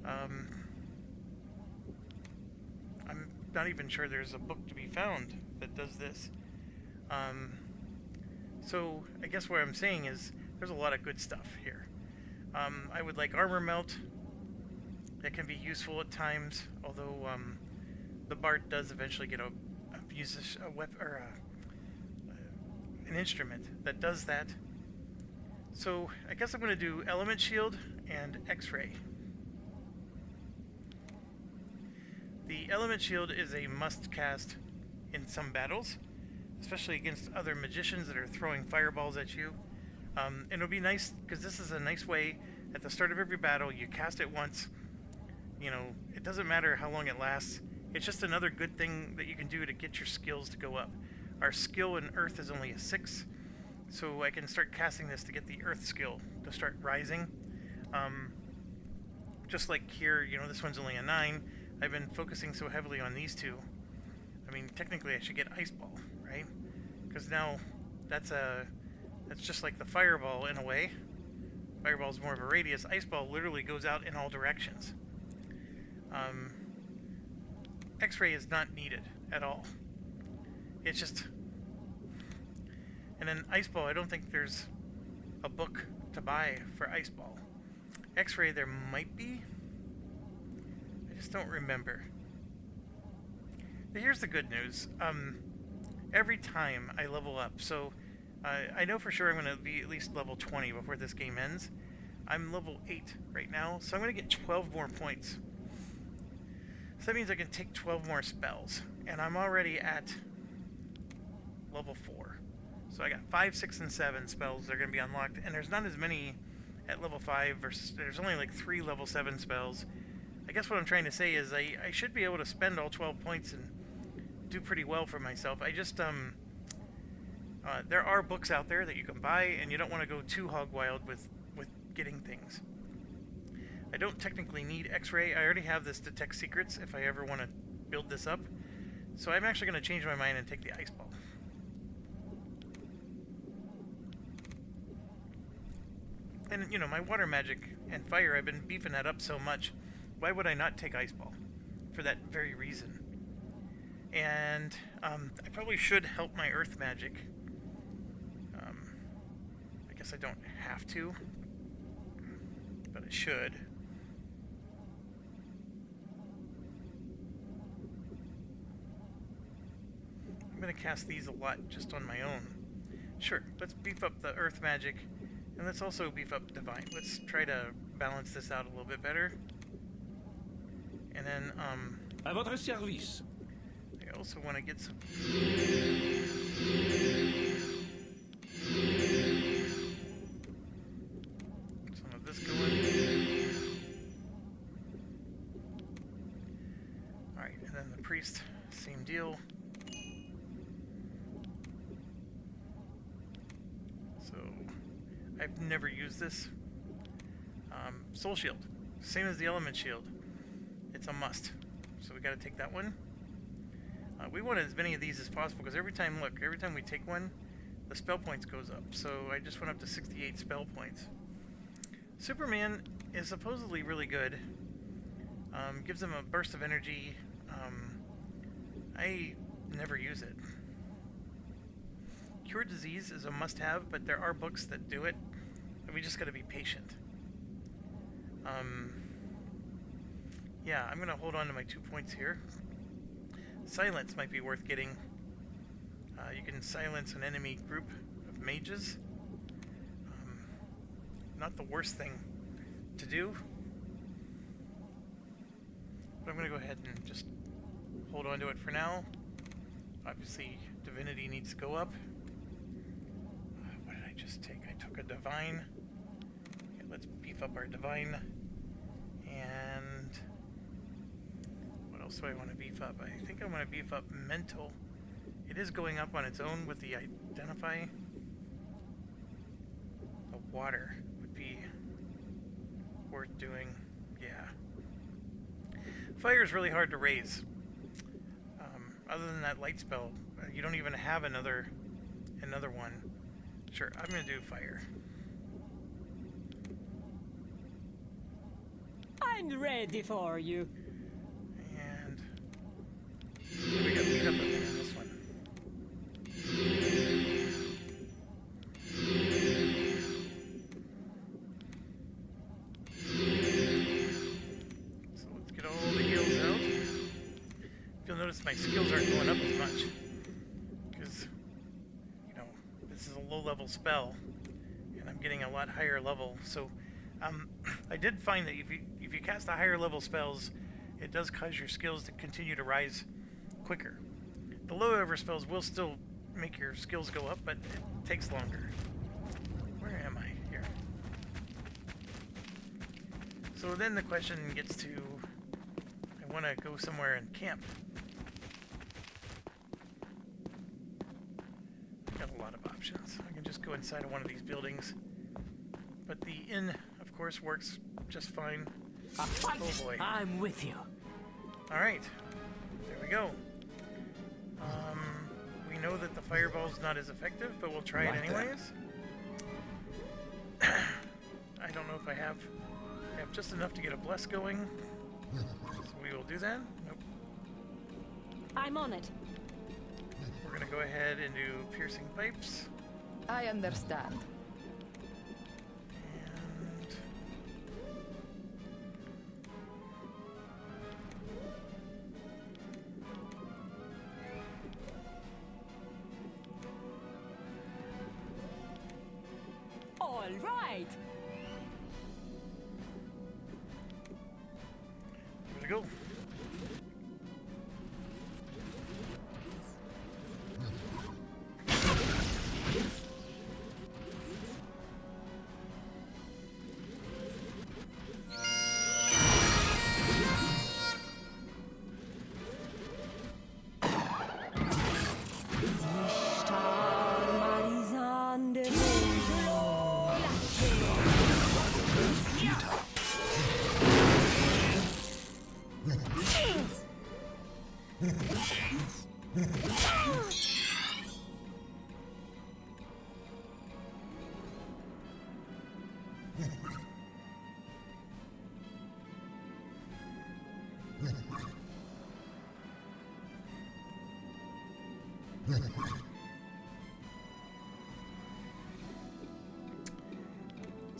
I'm not even sure there's a book to be found that does this. So I guess what I'm saying is there's a lot of good stuff here. I would like armor melt. That can be useful at times, although the bard does eventually get uses a weapon or an instrument that does that. So I guess I'm going to do element shield and X-ray. The element shield is a must cast in some battles, especially against other magicians that are throwing fireballs at you. And it'll be nice because this is a nice way at the start of every battle. You cast it once. You know, it doesn't matter how long it lasts. It's just another good thing that you can do to get your skills to go up. Our skill in Earth is only a 6, so I can start casting this to get the Earth skill to start rising. Just like here, you know, this one's only a 9. I've been focusing so heavily on these 2. I mean, technically I should get Ice Ball, right? Because now that's just like the Fireball in a way. Fireball's more of a radius. Ice Ball literally goes out in all directions. X-ray is not needed at all. It's just... And then Ice Ball, I don't think there's a book to buy for Ice Ball. X-ray there might be. I just don't remember. But here's the good news. Every time I level up, so I know for sure I'm going to be at least level 20 before this game ends. I'm level 8 right now, so I'm going to get 12 more points. So that means I can take 12 more spells, and I'm already at level 4. So I got 5, 6, and 7 spells that are going to be unlocked, and there's not as many at level 5 versus there's only like 3 level 7 spells. I guess what I'm trying to say is I should be able to spend all 12 points and do pretty well for myself. I just there are books out there that you can buy, and you don't want to go too hog wild with getting things. I don't technically need X-ray. I already have this detect secrets if I ever want to build this up. So I'm actually going to change my mind and take the Ice Ball. And, you know, my water magic and fire, I've been beefing that up so much. Why would I not take Ice Ball? For that very reason. And I probably should help my earth magic. I guess I don't have to, but I should. I'm going to cast these a lot just on my own. Sure, let's beef up the earth magic, and let's also beef up divine. Let's try to balance this out a little bit better. And then, À votre service. I also want to get some... some of this going. Alright, and then the priest, same deal. So, I've never used this. Soul Shield, same as the Element Shield. It's a must. So we got to take that one. We want as many of these as possible because every time we take one, the spell points goes up. So I just went up to 68 spell points. Superman is supposedly really good. Gives them a burst of energy. I never use it. Cure Disease is a must-have, but there are books that do it. And we just got to be patient. Yeah, I'm going to hold on to my 2 points here. Silence might be worth getting. You can silence an enemy group of mages. Not the worst thing to do. But I'm going to go ahead and just hold on to it for now. Obviously, Divinity needs to go up. What did I just take? I took a Divine. Okay, let's beef up our Divine. And... what else do I want to beef up? I think I want to beef up Mental. It is going up on its own with the Identify. The Water would be worth doing. Yeah. Fire is really hard to raise. Other than that light spell, you don't even have another one. Sure, I'm going to do Fire. I'm ready for you. And we got beat up a bit on this one. So let's get all the heals out. You'll notice my skills aren't going up as much because, you know, this is a low-level spell, and I'm getting a lot higher level. So, I did find that if you cast the higher level spells, it does cause your skills to continue to rise quicker. The lower level spells will still make your skills go up, but it takes longer. Where am I? Here. So then the question gets to, I want to go somewhere and camp. I've got a lot of options. I can just go inside of one of these buildings. But the inn, of course, works just fine. A fight. Oh boy. I'm with you. Alright. There we go. We know that the fireball's not as effective, but we'll try it anyways. I don't know if I have just enough to get a bless going. So we will do that. Nope. I'm on it. We're going to go ahead and do piercing pipes. I understand. And All right. here we go.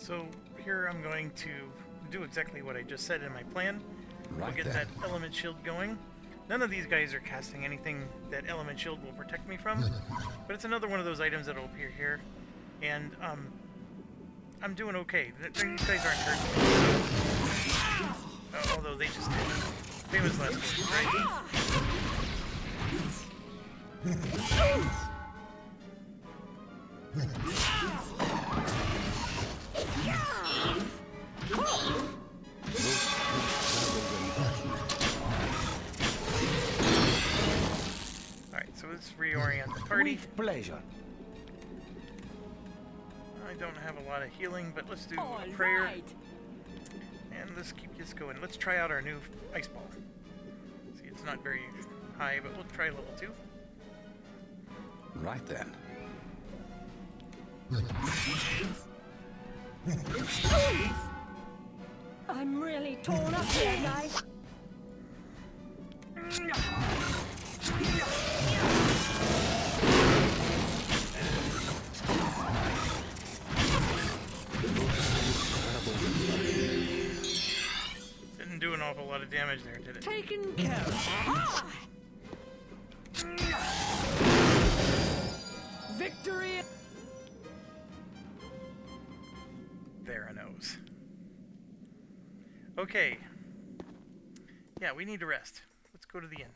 So here I'm going to do exactly what I just said in my plan. Right We'll get then. that element shield going. None of these guys are casting anything that element shield will protect me from, but it's another one of those items that'll appear here, and I'm doing okay. These guys aren't hurting me. Although they just did. Famous last words, right? Alright, so let's reorient the party. With pleasure. I don't have a lot of healing, but let's do All a prayer. right. And let's keep this going. Let's try out our new ice ball. See, it's not very high, but we'll try level 2. Right then. I'm really torn up here, guys. Didn't do an awful lot of damage there, did it? Taken care of. Victory! Theranos. Okay. Yeah, we need to rest. Let's go to the inn.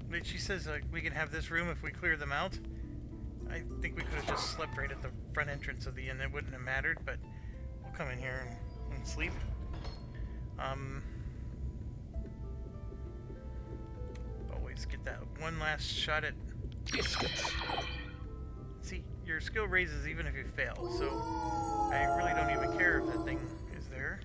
But she says we can have this room if we clear them out. I think we could have just slept right at the front entrance of the inn. It wouldn't have mattered, but we'll come in here and sleep. Always get that one last shot at Biscuits. See, your skill raises even if you fail, so I really don't even care if that thing is there.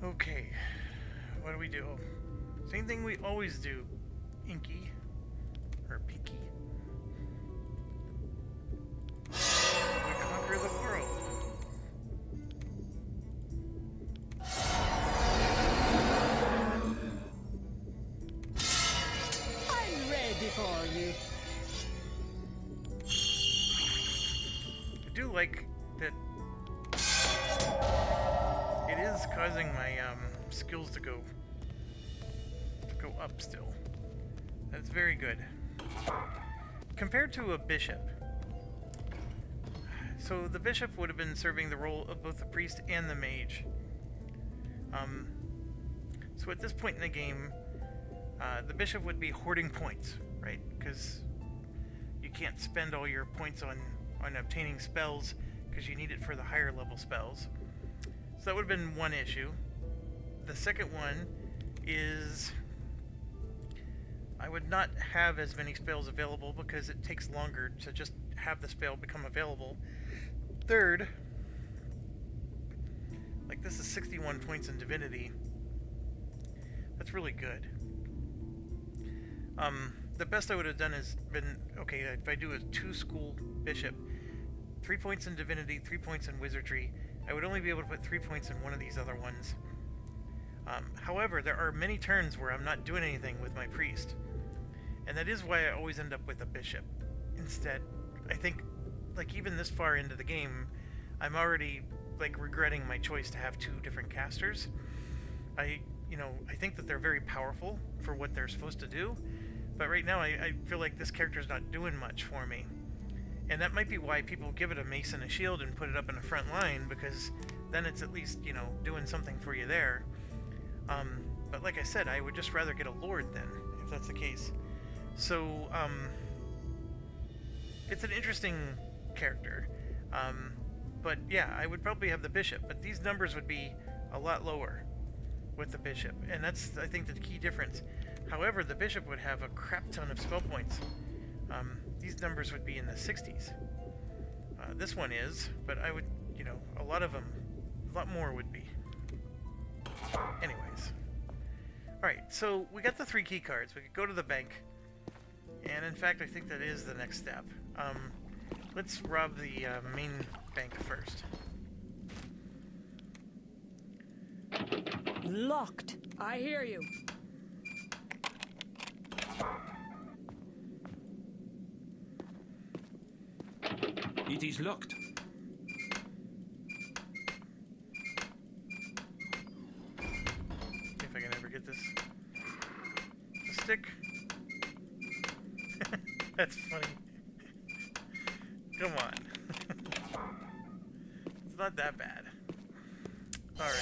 Okay, what do we do? Same thing we always do, Inky, or Pinky. We conquer the world. I'm ready for you. I do like that it is causing my skills to go up still. That's very good. Compared to a bishop. So the bishop would have been serving the role of both the priest and the mage. So at this point in the game, the bishop would be hoarding points, right? Because you can't spend all your points on obtaining spells because you need it for the higher level spells. So that would have been one issue. The second one is I would not have as many spells available because it takes longer to just have the spell become available. Third, like this is 61 points in divinity. That's really good. The best I would have done is been, okay, if I do a 2-school bishop, 3 points in divinity, 3 points in wizardry, I would only be able to put 3 points in one of these other ones. However, there are many turns where I'm not doing anything with my priest. And that is why I always end up with a bishop. Instead, I think, like even this far into the game, I'm already like regretting my choice to have 2 different casters. I think that they're very powerful for what they're supposed to do, but right now I feel like this character's not doing much for me. And that might be why people give it a mace and a shield and put it up in the front line, because then it's at least, doing something for you there. But like I said, I would just rather get a lord then, if that's the case. So, it's an interesting character. But yeah, I would probably have the bishop, but these numbers would be a lot lower with the bishop, and that's, I think, the key difference. However, the bishop would have a crap ton of spell points. These numbers would be in the 60s. This one is, but I would, you know, a lot more would be. Anyways. Alright, so we got the 3 key cards. We could go to the bank, and in fact, I think that is the next step. Let's rob the main bank first. Locked. I hear you. It is locked. See if I can ever get this to stick. That's funny. Come on. It's not that bad. Alright,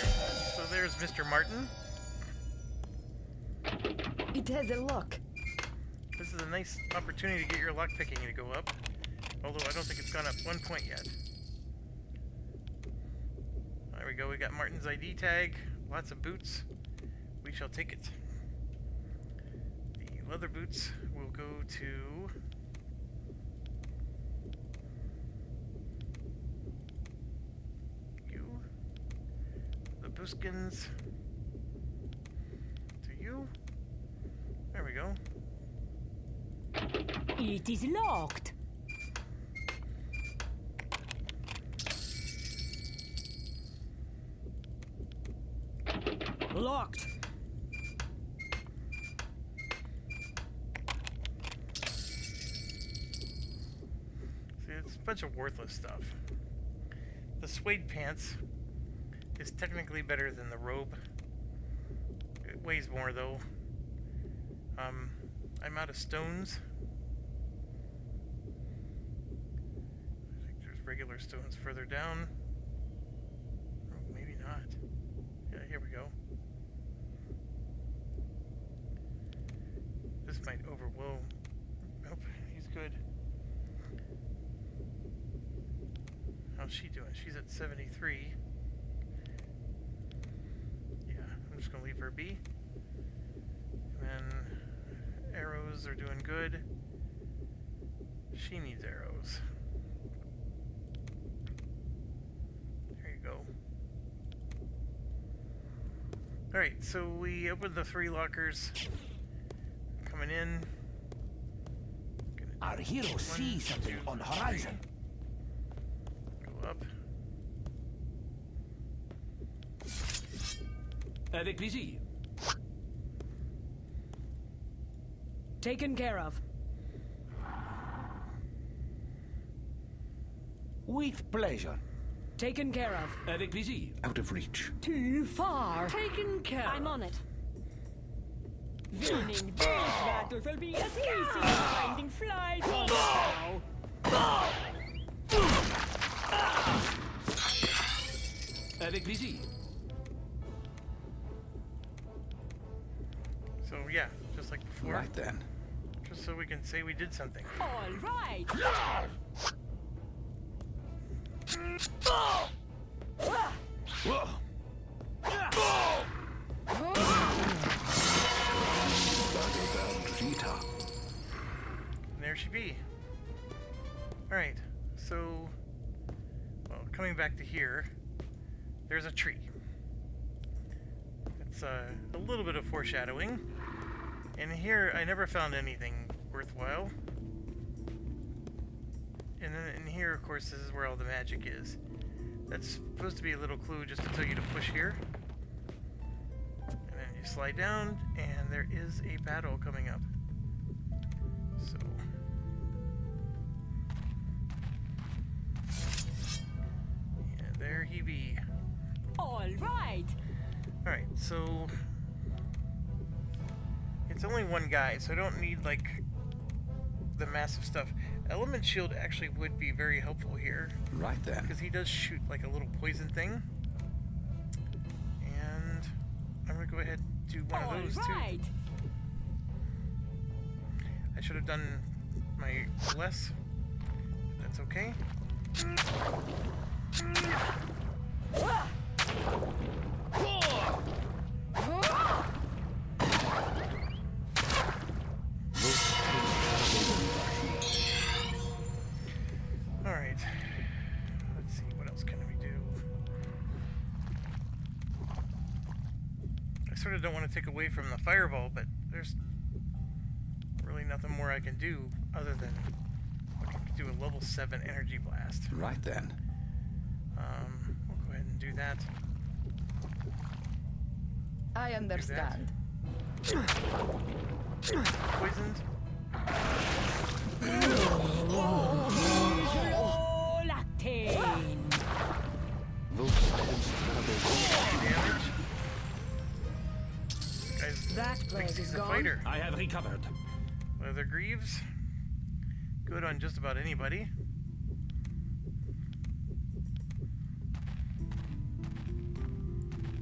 so there's Mr. Martin. It has a lock. This is a nice opportunity to get your lockpicking to go up. Although I don't think it's gone up 1 point yet. There we go, we got Martin's ID tag. Lots of boots. We shall take it. The leather boots will go to... you. The Buskins. To you. There we go. It is locked. Locked. See, it's a bunch of worthless stuff. The suede pants is technically better than the robe. It weighs more though. I'm out of stones. I think there's regular stones further down. Oh, maybe not. Yeah, here we go. This might overwhelm. Nope, he's good. How's she doing? She's at 73. Yeah, I'm just gonna leave her be. And then arrows are doing good. She needs arrows. There you go. Alright, so we opened the 3 lockers. Coming in. Our hero sees something on the horizon. Go up. Avec plaisir. Taken care of. With pleasure. Taken care of. Avec plaisir. Out of reach. Too far. Taken care I'm of. on it. Winning this battle will be as easy as finding flies on the bow. Avec plaisir. So yeah, just like before. Right then. Just so we can say we did something. All right. Whoa. And there she be. Alright, so, well, coming back to here, there's a tree. It's a little bit of foreshadowing. And here, I never found anything worthwhile. And then in here, of course, this is where all the magic is. That's supposed to be a little clue just to tell you to push here. And then you slide down, and there is a battle coming up. So... yeah, there he be. All right. Alright, so... it's only one guy, so I don't need, like, the massive stuff. Element Shield actually would be very helpful here. Right then. Because he does shoot, like, a little poison thing. And I'm going to go ahead and do one of those, too. I should have done my less. That's okay. Alright. Let's see, what else can we do? I sort of don't want to take away from the fireball, but there's really nothing more I can do other than do a level 7 energy blast. Right then. We'll go ahead and do that. I understand. Poisoned. Lactane. Damage. Guys, That thinks plague he's is a gone. fighter. I have recovered. Leather greaves. Good on just about anybody.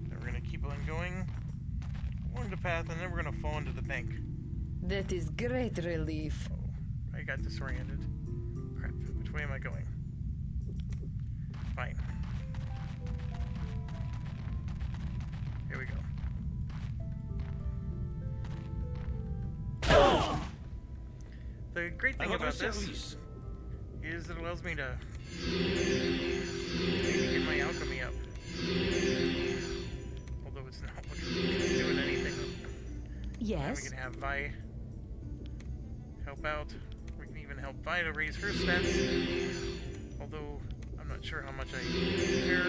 And we're gonna keep on going along the path, and then we're gonna fall into the bank. That is great relief. Oh, I got disoriented. Crap. Which way am I going? Fine. Here we go. The great thing about this is it allows me to maybe get my alchemy up. Although it's not doing anything. Yes. We can have Vi help out. We can even help Vi to raise her stats. Although I'm not sure how much I care.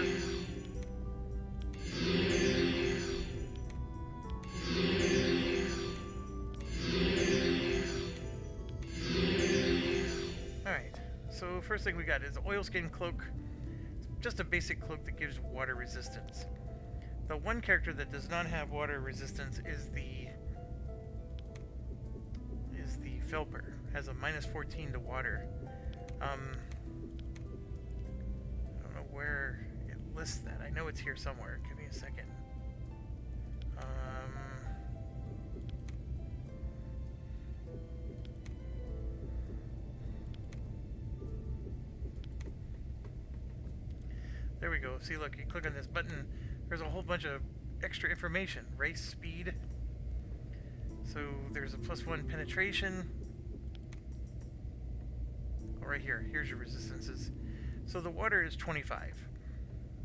Alright, so first thing we got is oilskin cloak. Just a basic cloak that gives water resistance. The one character that does not have water resistance is the Felper. Has a minus 14 to water. I don't know where it lists that. I know it's here somewhere. Give me a second. There we go. See, look, you click on this button, there's a whole bunch of extra information. Race speed. So there's a +1 penetration. Oh, right here. Here's your resistances. So the water is 25.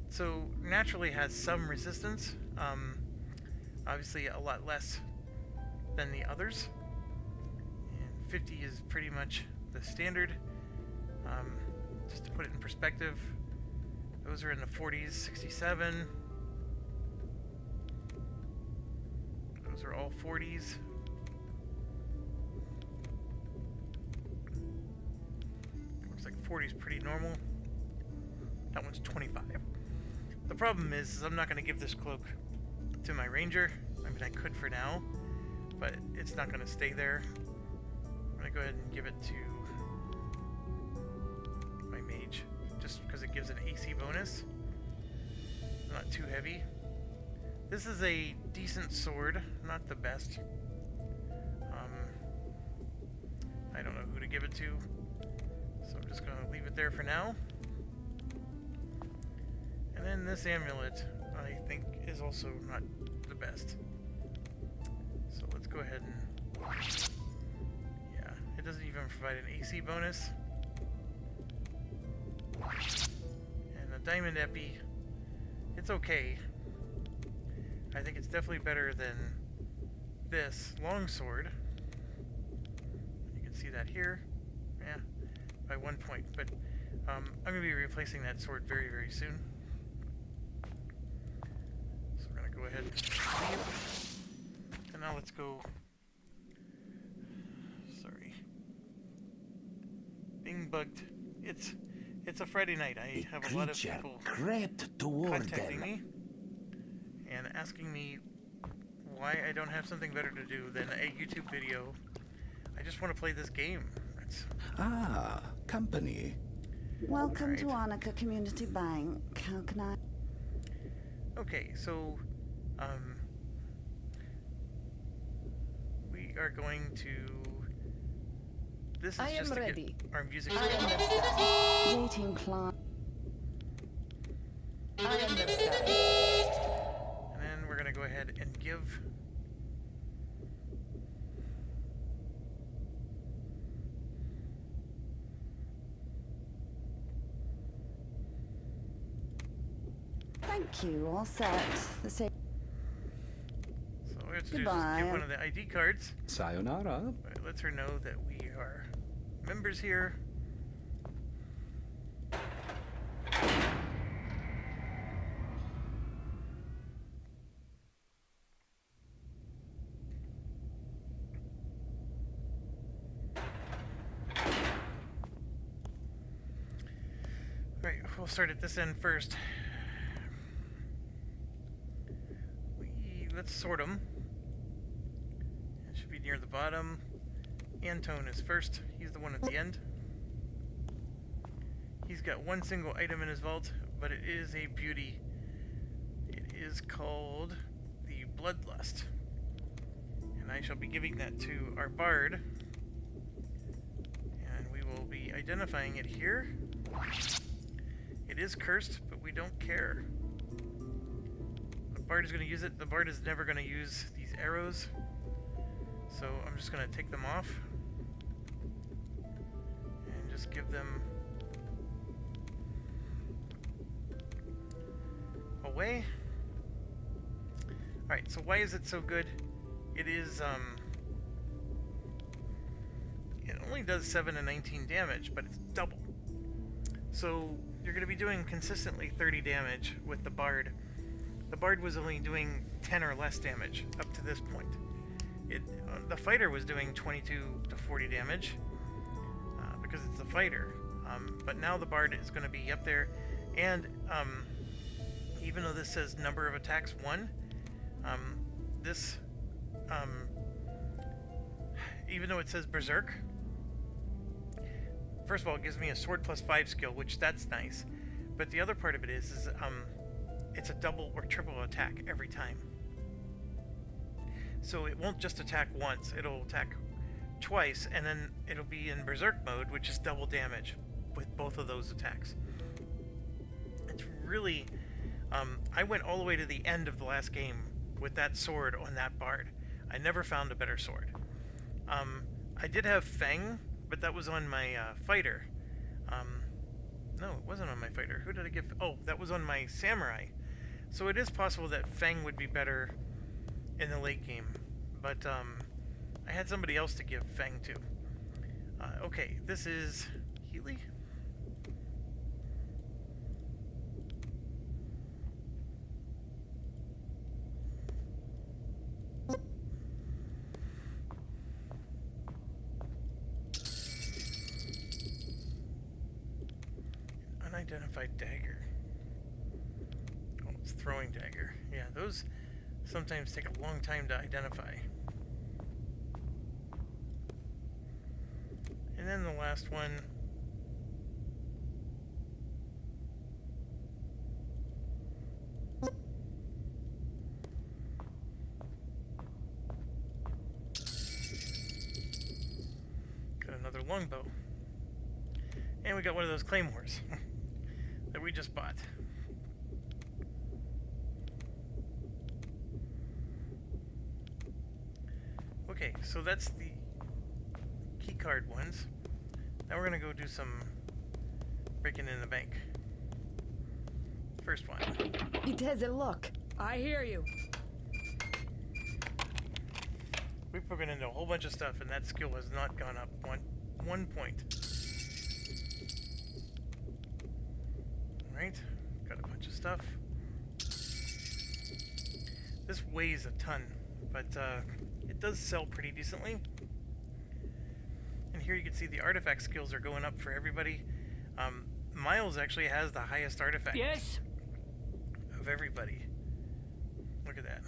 So naturally has some resistance. Obviously a lot less than the others. And 50 is pretty much the standard. Just to put it in perspective, those are in the 40s, 67. Those are all 40s. Looks like 40 is pretty normal. That one's 25. The problem is I'm not going to give this cloak to my ranger. I mean, I could for now, but it's not going to stay there. I'm going to go ahead and give it to my mage, just because it gives an AC bonus. Not too heavy. This is a decent sword, not the best. I don't know who to give it to, so I'm just going to leave it there for now. And then this amulet, I think, is also not the best. So let's go ahead and... Yeah, it doesn't even provide an AC bonus. And the diamond epi, it's okay. I think it's definitely better than this longsword. You can see that here. Yeah, by 1 point. But I'm going to be replacing that sword very, very soon. So we're going to go ahead and leave. And now let's go... Sorry. Being bugged. It's a Friday night. I have a lot of people contacting me and asking me why I don't have something better to do than a YouTube video. I just want to play this game. Company. Welcome to Arnica Community Bank. How can I... Okay, so, we are going to... This is just to get our music. Dating client. I understand. And then we're going to go ahead and give... Thank you. All set. The same. So all we have to do is just give one of the ID cards. Sayonara. It lets her know that we are members here. Right, we'll start at this end first. Let's sort them. It should be near the bottom. Antone is first. He's the one at the end. He's got one single item in his vault, but it is a beauty. It is called the Bloodlust. And I shall be giving that to our bard. And we will be identifying it here. It is cursed, but we don't care. The bard is going to use it. The bard is never going to use these arrows. So I'm just going to take them off. And just give them away. Alright, so why is it so good? It is, it only does 7 and 19 damage, but it's double. So you're going to be doing consistently 30 damage with the bard. The bard was only doing 10 or less damage up to this point. The fighter was doing 22 to 40 damage because it's the fighter. But now the bard is going to be up there. And even though this says number of attacks 1, this, even though it says Berserk, first of all, it gives me a sword plus 5 skill, which that's nice. But the other part of it is it's a double or triple attack every time. So it won't just attack once, it'll attack twice, and then it'll be in Berserk mode, which is double damage with both of those attacks. It's really... I went all the way to the end of the last game with that sword on that bard. I never found a better sword. I did have Fang, but that was on my fighter. No, it wasn't on my fighter. Who did I give? Oh, that was on my samurai. So it is possible that Fang would be better in the late game. But I had somebody else to give Fang to. Okay, this is Healy. Unidentified dagger. Oh, it's throwing dagger. Yeah, those sometimes take a long time to identify. And then the last one. Got another longbow. And we got one of those claymores that we just bought. Okay, so that's the keycard ones. Now we're gonna go do some breaking in the bank. First one. It has a lock. I hear you. We've broken into a whole bunch of stuff, and that skill has not gone up one point. Alright, got a bunch of stuff. This weighs a ton, but it does sell pretty decently. And here you can see the artifact skills are going up for everybody. Miles actually has the highest artifact of everybody. Look at that.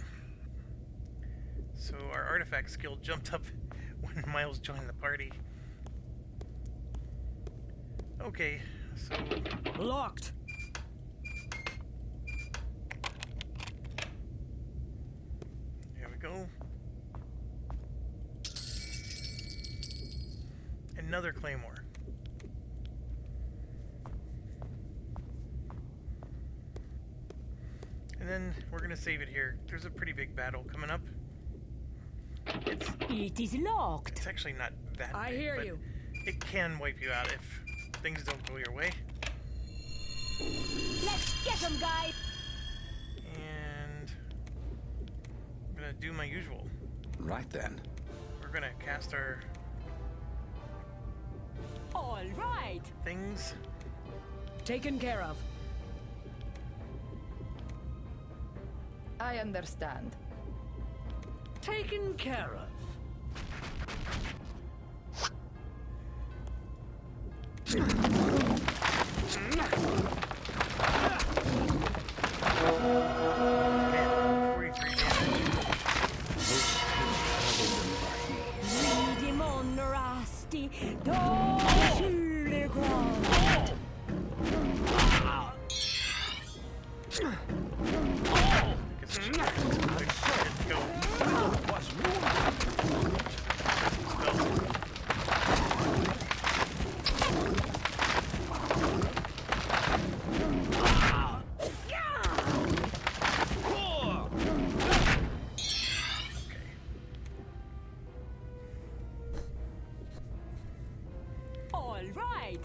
So our artifact skill jumped up when Miles joined the party. Okay, so... Locked. There we go. Another claymore. And then we're gonna save it here. There's a pretty big battle coming up. It is locked. It's actually not that I big, hear but you. it can wipe you out if things don't go your way. Let's get them, guys. And I'm gonna do my usual. Right then. We're gonna cast our All right. things. Taken care of. I understand. Taken care of. Man, 43 damage. Lead him on, Rusty. Don't sur le ground. Guess I should go. Was wounded. All right.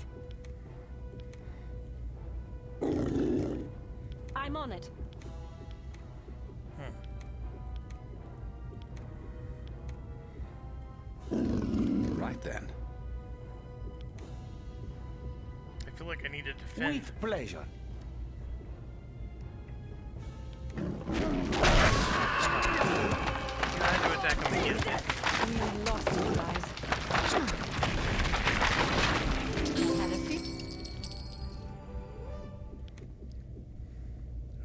I'm on it. Right then. I feel like I need to defend. With pleasure. I had to attack him again. We lost you guys. Had a fit.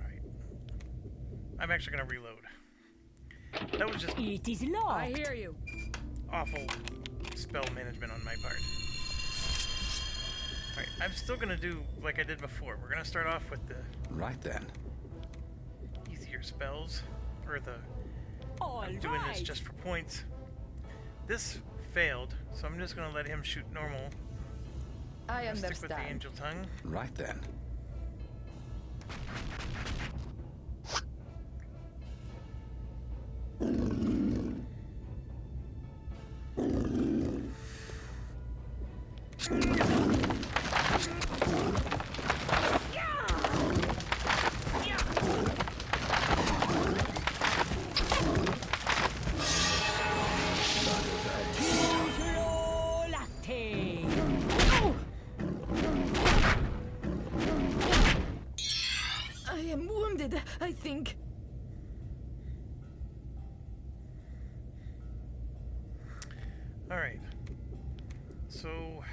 Alright. I'm actually gonna reload. That was just It is locked. I hear you. awful spell management on my part. Alright, I'm still gonna do like I did before. We're gonna start off with the Right then. easier spells, or the All I'm doing this right. just for points. This failed, so I'm just gonna let him shoot normal. I I'll stick with the understand. angel tongue. Right then. Latte. I am wounded, I think. Alright. So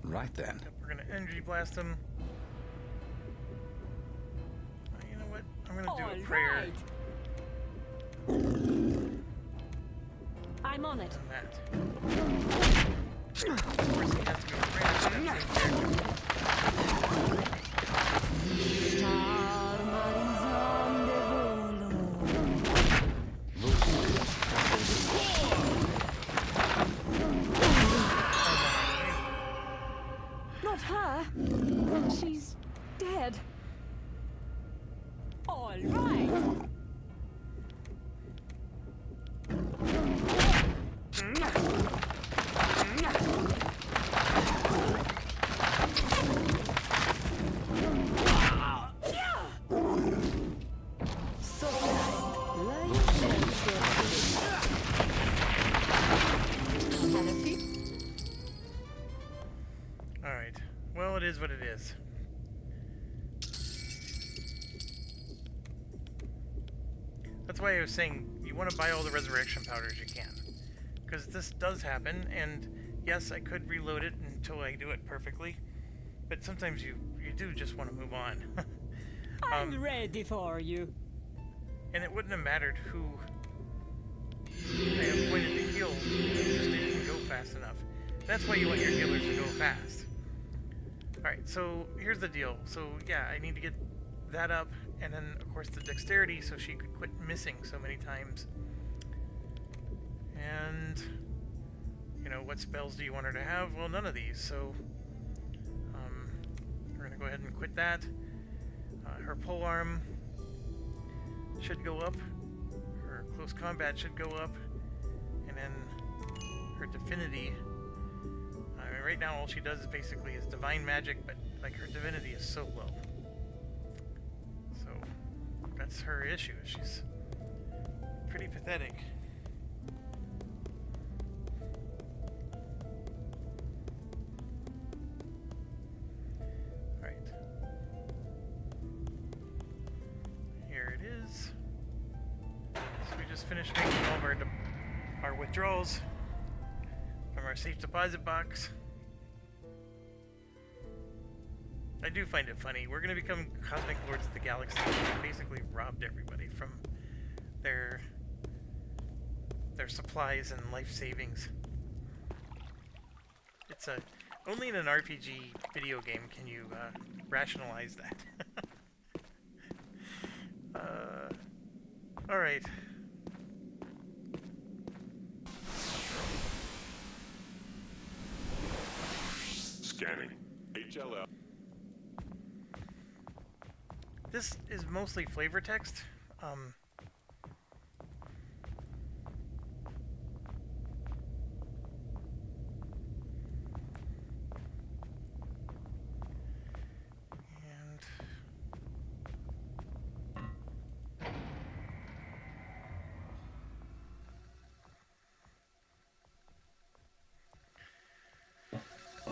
Right then. we're gonna energy blast him. You know what? I'm gonna do a All prayer right. I'm on it. on that. Of course, he has to go to prayer for that same character. Star Marizan de Not her. She's dead. All right. So kind. Light and service. Had a fit. Alright. Well, it is what it is. That's why I was saying you want to buy all the resurrection powders you can. Because this does happen, and yes, I could reload it until I do it perfectly. But sometimes you do just want to move on. I'm ready for you. And it wouldn't have mattered who I appointed to heal, it just didn't go fast enough. That's why you want your healers to go fast. Alright, so here's the deal. So yeah, I need to get that up, and then of course the dexterity so she could quit missing so many times. And, you know, what spells do you want her to have? Well, none of these, so go ahead and quit that. Her polearm should go up. Her close combat should go up. And then her divinity. Right now all she does is basically is divine magic, but like her divinity is so low. So that's her issue. She's pretty pathetic. Alright. Here it is. So we just finished making all of our withdrawals from our safe deposit box. I do find it funny. We're going to become Cosmic Lords of the Galaxy. We basically robbed everybody from their supplies and life savings. It's only in an RPG video game can you rationalize that. All right. Scanning. HLL. This is mostly flavor text.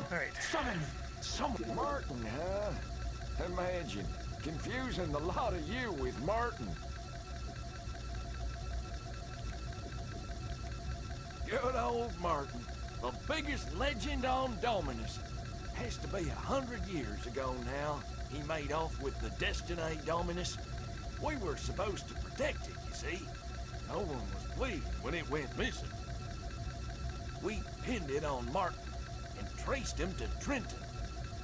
Alright. Someone. Martin, huh? Imagine confusing the lot of you with Martin. Good old Martin, the biggest legend on Dominus. Has to be 100 years ago now. He made off with the Destiny Dominus. We were supposed to protect it, you see. No one was pleased when it went missing. We pinned it on Martin and traced him to Trenton.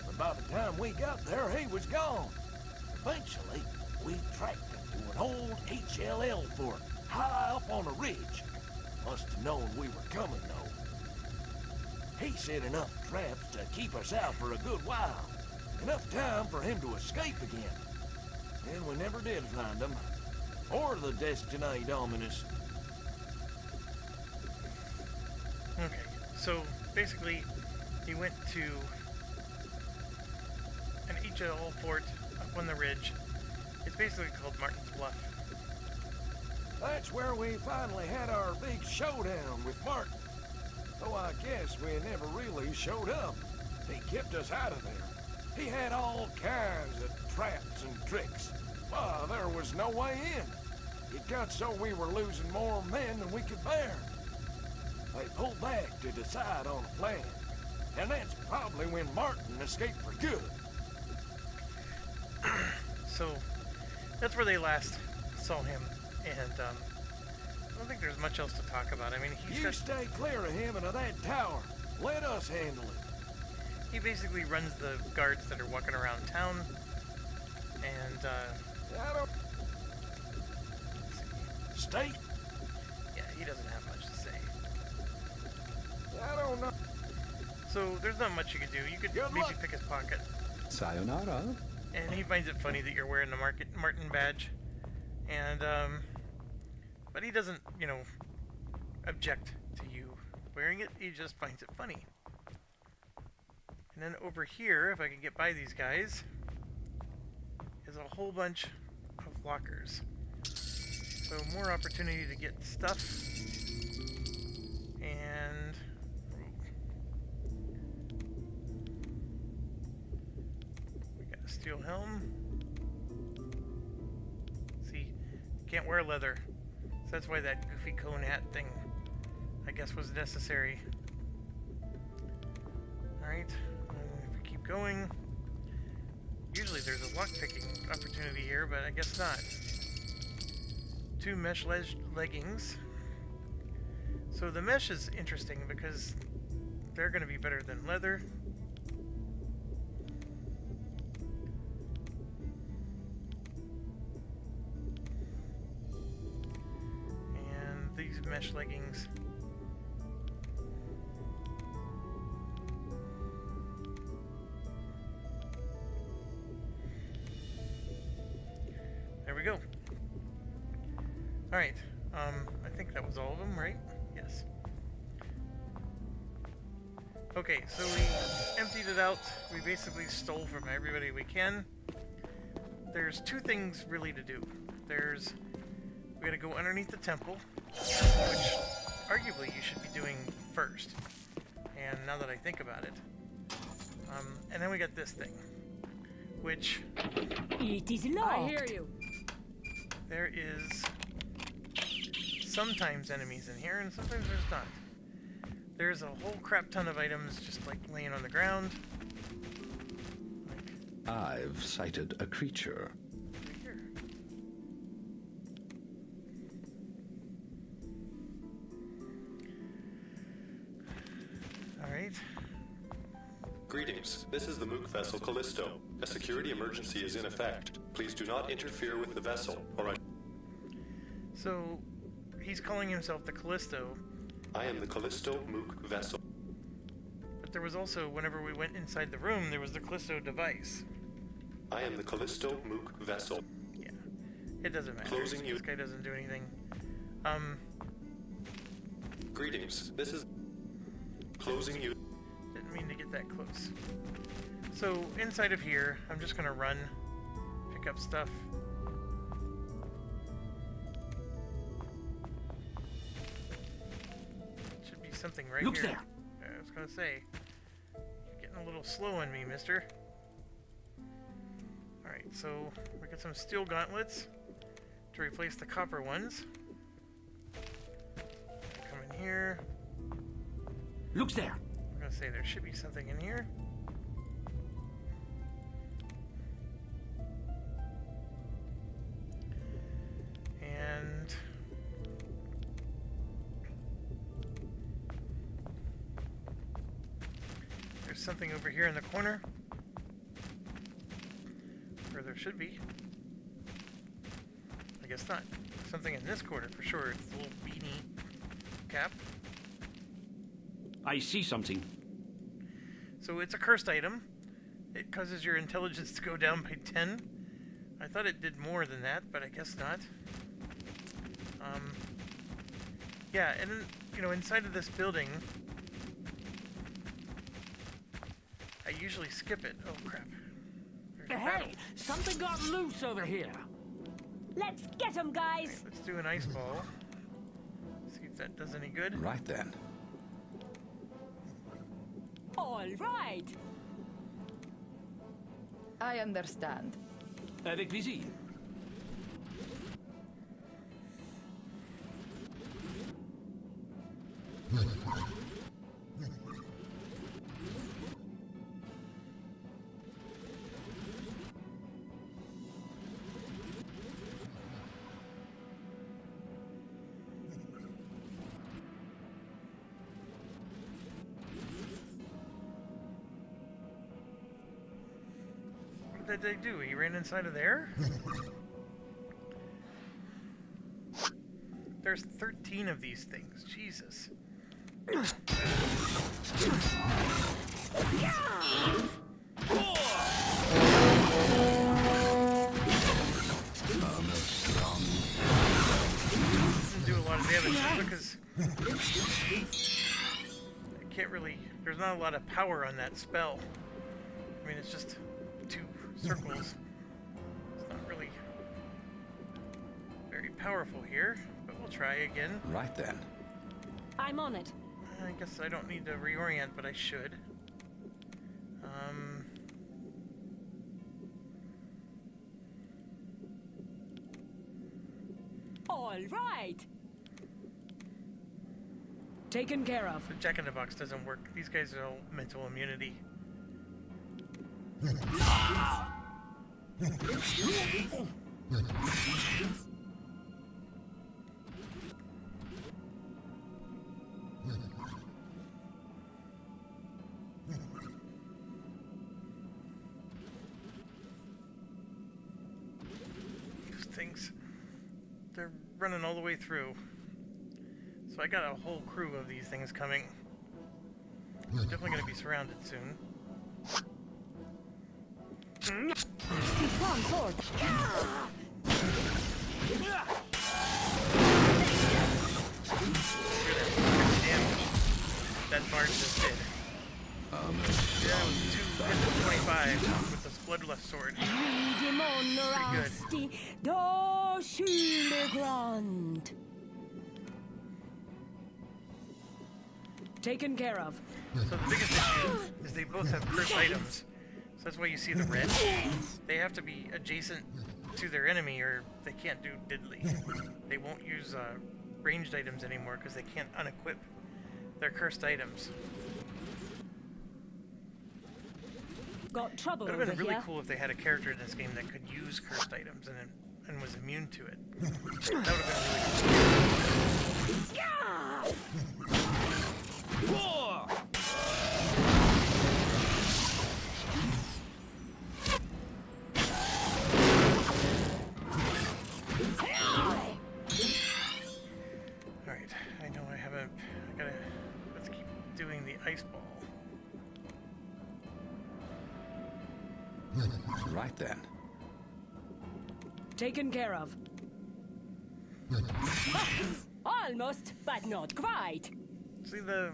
But by the time we got there, he was gone. Eventually, we tracked him to an old HLL fort high up on a ridge. Must have known we were coming, though. He set enough traps to keep us out for a good while. Enough time for him to escape again. And we never did find him. Or the Destiny Dominus. Okay, so basically, he went to an HL fort up on the ridge. It's basically called Martin's Bluff. That's where we finally had our big showdown with Martin. Though I guess we never really showed up. He kept us out of there. He had all kinds of traps and tricks. Well, there was no way in. It got so we were losing more men than we could bear. They pulled back to decide on a plan. And that's probably when Martin escaped for good. So, that's where they last saw him. And, I don't think there's much else to talk about. I mean, You stay clear of him and of that tower. Let us handle it. He basically runs the guards that are walking around town. And, I don't... Stay? Yeah, he doesn't have much to say. I don't know. So, there's not much you could do. You could maybe pick his pocket. Sayonara. And he finds it funny that you're wearing the Martin badge. And, but he doesn't, you know, object to you wearing it. He just finds it funny. And then over here, if I can get by these guys, is a whole bunch of lockers. So more opportunity to get stuff. And we got a steel helm. See, can't wear leather. So that's why that goofy cone hat thing, I guess, was necessary. Alright, if we keep going, usually there's a lockpicking opportunity here, but I guess not. 2 mesh leggings. So the mesh is interesting because they're going to be better than leather. And these mesh leggings. we go. Alright, I think that was all of them, right? Yes. Okay, so we emptied it out. We basically stole from everybody we can. There's two things really to do. We gotta go underneath the temple, which arguably you should be doing first. And now that I think about it. And then we got this thing, which... It is locked. I hear you. There is sometimes enemies in here, and sometimes there's not. There's a whole crap ton of items just like laying on the ground. I've sighted a creature. Right here. Alright. Greetings. This is the Mook vessel Callisto. A security emergency is in effect. Please do not interfere with the vessel, or I... So, he's calling himself the Callisto. I am the Callisto Mook vessel. But there was also, whenever we went inside the room, there was the Callisto device. I am the Callisto Mook vessel. Yeah. It doesn't matter. Closing you. This guy doesn't do anything. Greetings. This is... Closing you. Didn't mean to get that close. So, inside of here, I'm just gonna run, pick up stuff. Should be something right Look here. there. I was gonna say, you're getting a little slow on me, mister. Alright, so we got some steel gauntlets to replace the copper ones. Come in here. Look there. I'm gonna say there should be something in here. And there's something over here in the corner. Or there should be. I guess not. Something in this corner for sure. It's a little beanie cap. I see something. So it's a cursed item. It causes your intelligence to go down by 10. I thought it did more than that, but I guess not. Yeah, and then, you know, inside of this building, I usually skip it. Oh crap. There's a battle. Hey, something got loose over here. Let's get him, guys. Okay, let's do an ice ball. See if that does any good. Right then. All right. I understand. Avec plaisir. What did they do? He ran inside of there? There's 13 of these things. Jesus. Doesn't do a lot of damage because I can't really. There's not a lot of power on that spell. I mean, it's just 2 circles. It's not really very powerful here, but we'll try again. Right then. I'm on it. I guess I don't need to reorient, but I should. All right. Taken care of. The Jack in the Box doesn't work. These guys are all mental immunity. These things, they're running all the way through. So I got a whole crew of these things coming. We're definitely going to be surrounded soon. See, sword. that barge just did. Yeah, it was 2 hits of 25 with this bloodlust sword. Pretty good. Taken care of. So the biggest issue is they both have cursed items. So that's why you see the red. They have to be adjacent to their enemy or they can't do diddly. They won't use ranged items anymore because they can't unequip their cursed items. Got trouble It would have been over really here. cool if they had a character in this game that could use cursed items and was immune to it. That would have been really cool. Alright, I know I haven't... let's keep doing the ice ball. Right then. Taken care of. Almost, but not quite. See, the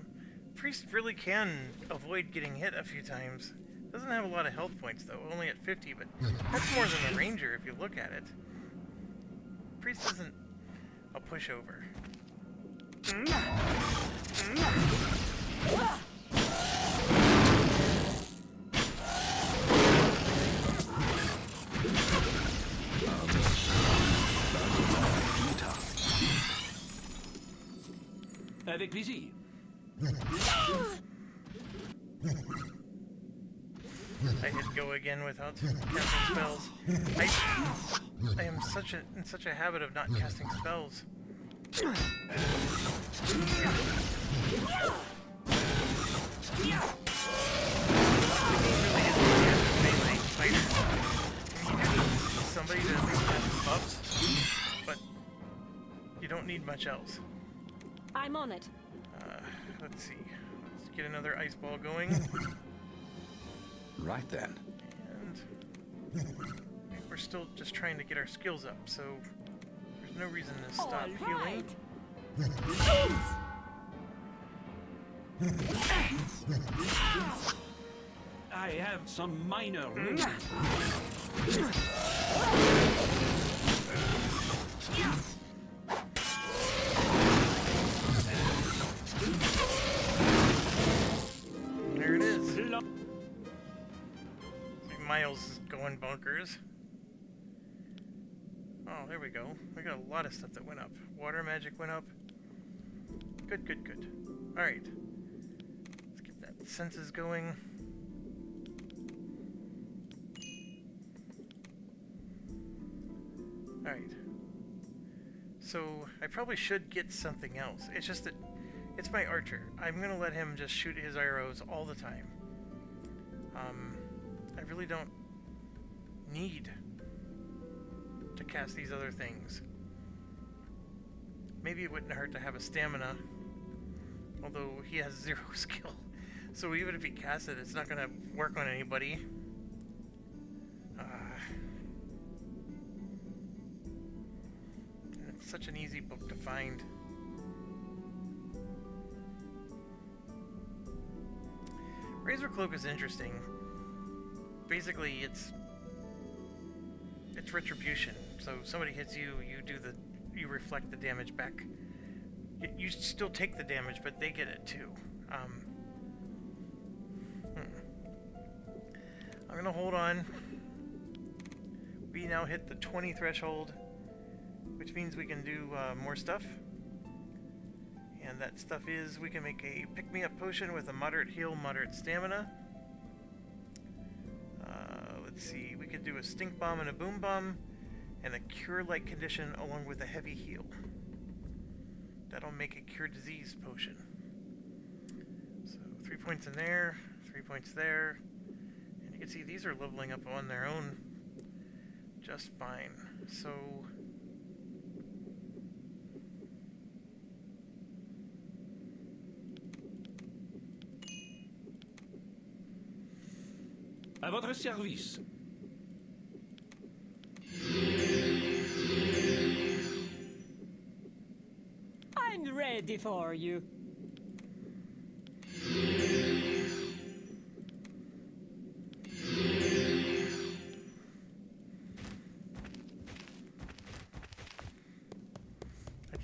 priest really can avoid getting hit a few times. Doesn't have a lot of health points, though, only at 50, but that's more than the ranger if you look at it. Priest isn't a pushover. Avec plaisir. I hit go again without casting spells. I am in such a habit of not casting spells. Somebody that at least has buffs, but you don't need much else. I'm on it. Let's see. Let's get another ice ball going. Right then. And we're still just trying to get our skills up, so there's no reason to stop healing. I have some minor wounds. There it is. Miles is going bonkers. Oh, there we go. We got a lot of stuff that went up. Water magic went up. Good, good, good. Alright. Let's get that senses going. Alright. So, I probably should get something else. It's just that it's my archer. I'm gonna let him just shoot his arrows all the time. I really don't need to cast these other things. Maybe it wouldn't hurt to have a stamina, although he has 0 skill. So even if he casts it, it's not gonna work on anybody. It's such an easy book to find. Razor Cloak is interesting. Basically, it's retribution. So somebody hits you, you reflect the damage back. You still take the damage, but they get it too. I'm gonna hold on. We now hit the 20 threshold, which means we can do more stuff. And that stuff is, we can make a pick-me-up potion with a moderate heal, moderate stamina. Let's see, we could do a stink bomb and a boom bomb, and a cure-like condition along with a heavy heal. That'll make a cure disease potion. So 3 points in there, 3 points there, and you can see these are leveling up on their own just fine. So À votre service. I'm ready for you.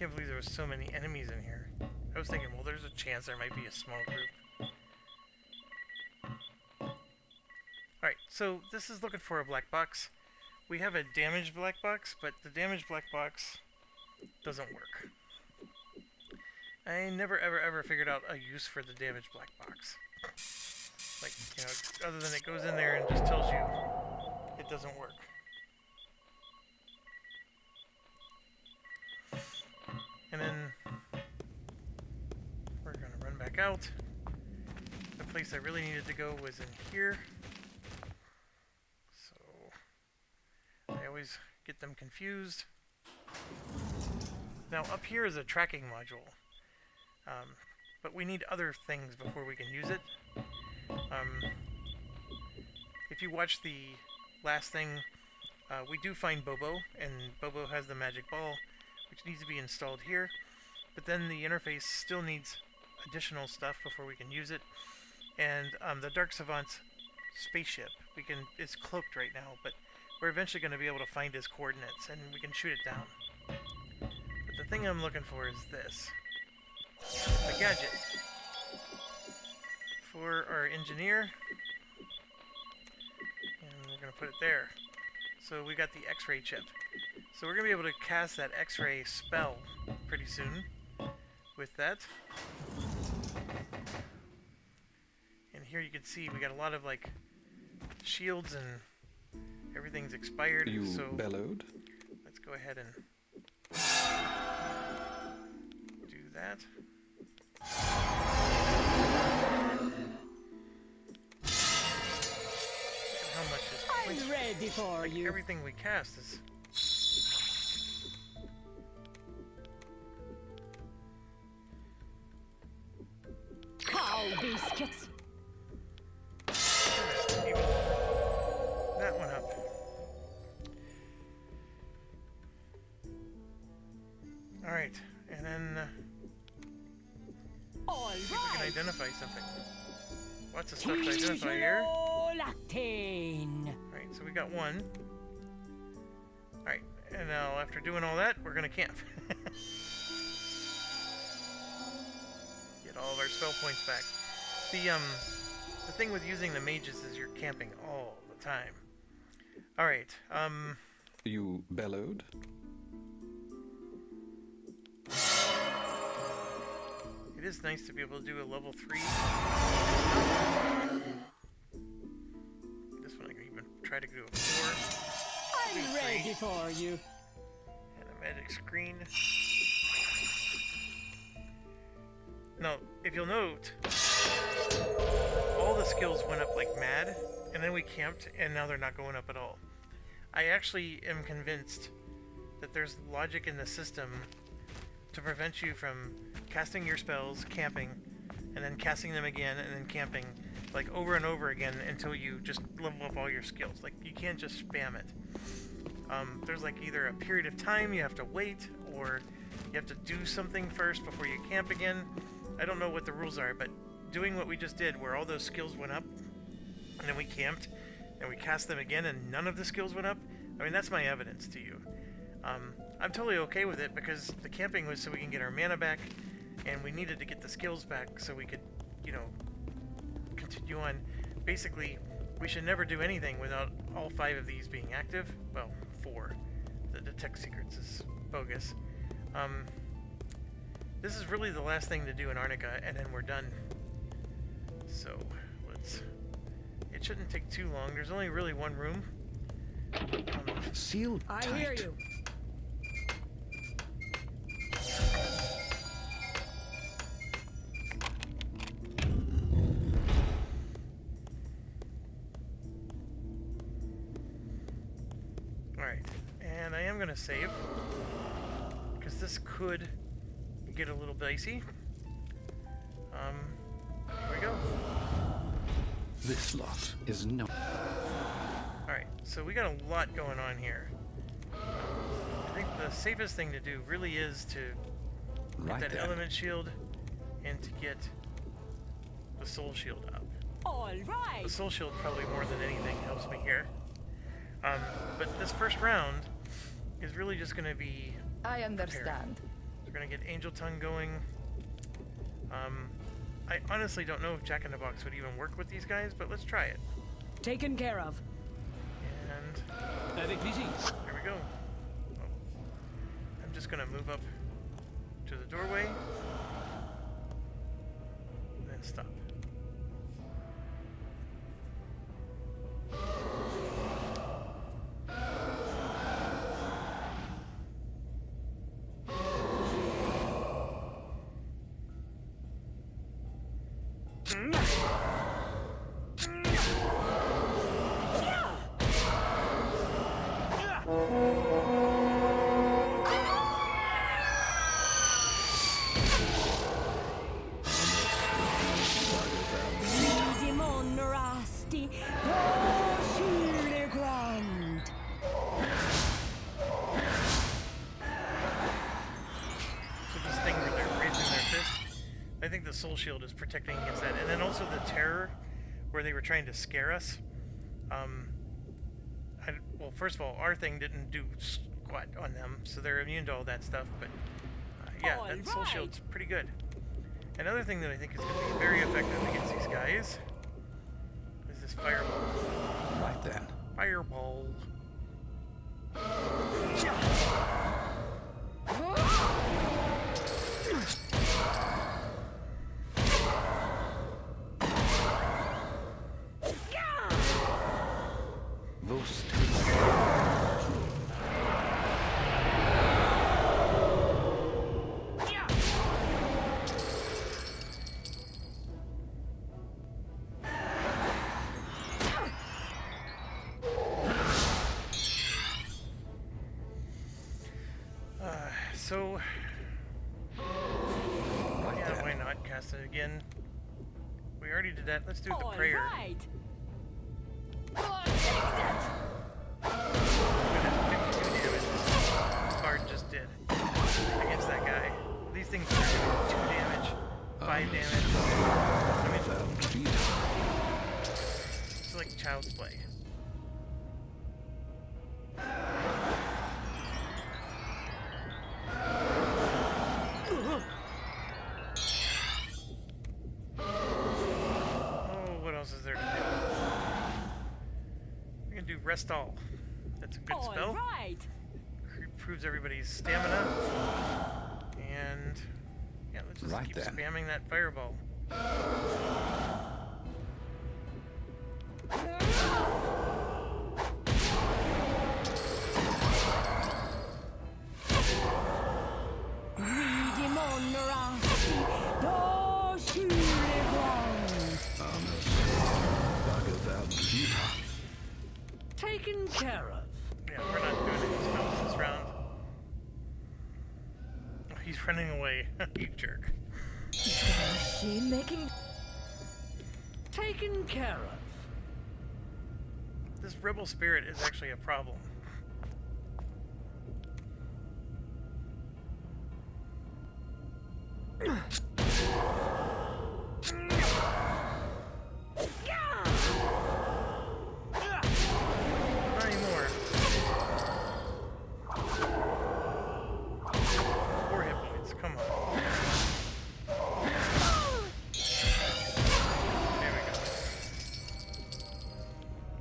can't believe there was so many enemies in here. I was thinking, well, there's a chance there might be a small group. Alright, so this is looking for a black box. We have a damaged black box, but the damaged black box doesn't work. I never ever figured out a use for the damaged black box. Like, you know, other than it goes in there and just tells you it doesn't work. And then we're gonna run back out. The place I really needed to go was in here. So I always get them confused. Now up here is a tracking module. But we need other things before we can use it. If you watch the last thing, we do find Bobo, and Bobo has the magic ball, which needs to be installed here. But then the interface still needs additional stuff before we can use it. And the Dark Savant's spaceship, it's cloaked right now, but we're eventually going to be able to find his coordinates, and we can shoot it down. But the thing I'm looking for is this. A gadget for our engineer, and we're going to put it there. So we got the X-ray chip. So we're going to be able to cast that X-ray spell pretty soon with that. And here you can see we got a lot of like shields and everything's expired. You so bellowed? Let's go ahead and do that. How much is I'm ready for you. Everything we cast is cow biscuits. even that one up. All right, and then see if we can identify something. Lots of stuff to identify here. Lactane. Alright, so we got one. Alright, and now after doing all that, we're gonna camp. Get all of our spell points back. The thing with using the mages is you're camping all the time. Alright, You bellowed? it is nice to be able to do a level 3. This one I can even try to do a 4. I'm ready for you. And a magic screen. Now, if you'll note, all the skills went up like mad, and then we camped, and now they're not going up at all. I actually am convinced that there's logic in the system to prevent you from casting your spells, camping, and then casting them again, and then camping, like over and over again until you just level up all your skills. Like, you can't just spam it. There's like either a period of time you have to wait, or you have to do something first before you camp again. I don't know what the rules are, but doing what we just did, where all those skills went up, and then we camped, and we cast them again, and none of the skills went up, I mean, that's my evidence to you. I'm totally okay with it, because the camping was so we can get our mana back, and we needed to get the skills back so we could, you know, continue on. Basically, we should never do anything without all 5 of these being active. Well, 4. The detect secrets is bogus. This is really the last thing to do in Arnica, and then we're done. So, it shouldn't take too long. There's only really one room. Sealed tight. I hear you. Alright, and I am going to save, because this could get a little dicey. Here we go. This lot is no... Alright, so we got a lot going on here. I think the safest thing to do really is to get that element shield and to get the soul shield up. All right. The soul shield probably more than anything helps me here. But this first round is really just going to be I understand. We're gonna get Angel Tongue going. I honestly don't know if Jack in the Box would even work with these guys, but let's try it. Taken care of. And Avec plaisir. there we go. Oh. I'm just gonna move up to the doorway and then stop. Demon Rasti, oh, sur le ground. So this thing where they're raising their fist, I think the Soul Shield is protecting against that. And then also the Terror, where they were trying to scare us. Well, first of all, our thing didn't do squat on them, so they're immune to all that stuff. But yeah, that Soul Shield's pretty good. Another thing that I think is going to be very effective against these guys is this Fireball. Right then. Fireball. Vust. So, yeah, why not cast it again? We already did that. Let's do the prayer. Right. Bard just did against that guy. These things are doing 2 damage, 5 damage. I mean, it's like child's play. Oh, what else is there to do? We can do rest all. That's a good spell. Right. Improves everybody's stamina. And yeah, let's just keep spamming that fireball. Taken care of. Yeah, we're not doing any spells this round. Oh, he's running away. You jerk. Machine making. Taken care of. This rebel spirit is actually a problem. Not anymore. 4 hit points, come on. There we go.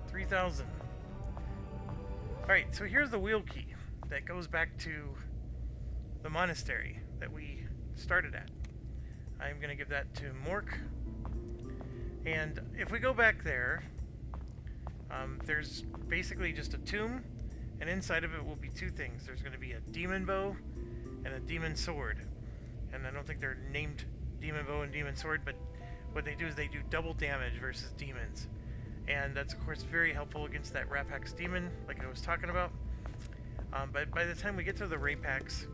3,000. Alright, so here's the wheel key that goes back to the monastery that we started at. I'm going to give that to Mork. And if we go back there, there's basically just a tomb, and inside of it will be 2 things. There's going to be a demon bow and a demon sword. And I don't think they're named demon bow and demon sword, but what they do is they do double damage versus demons. And that's, of course, very helpful against that Rapax demon, like I was talking about. But by the time we get to the Rapax,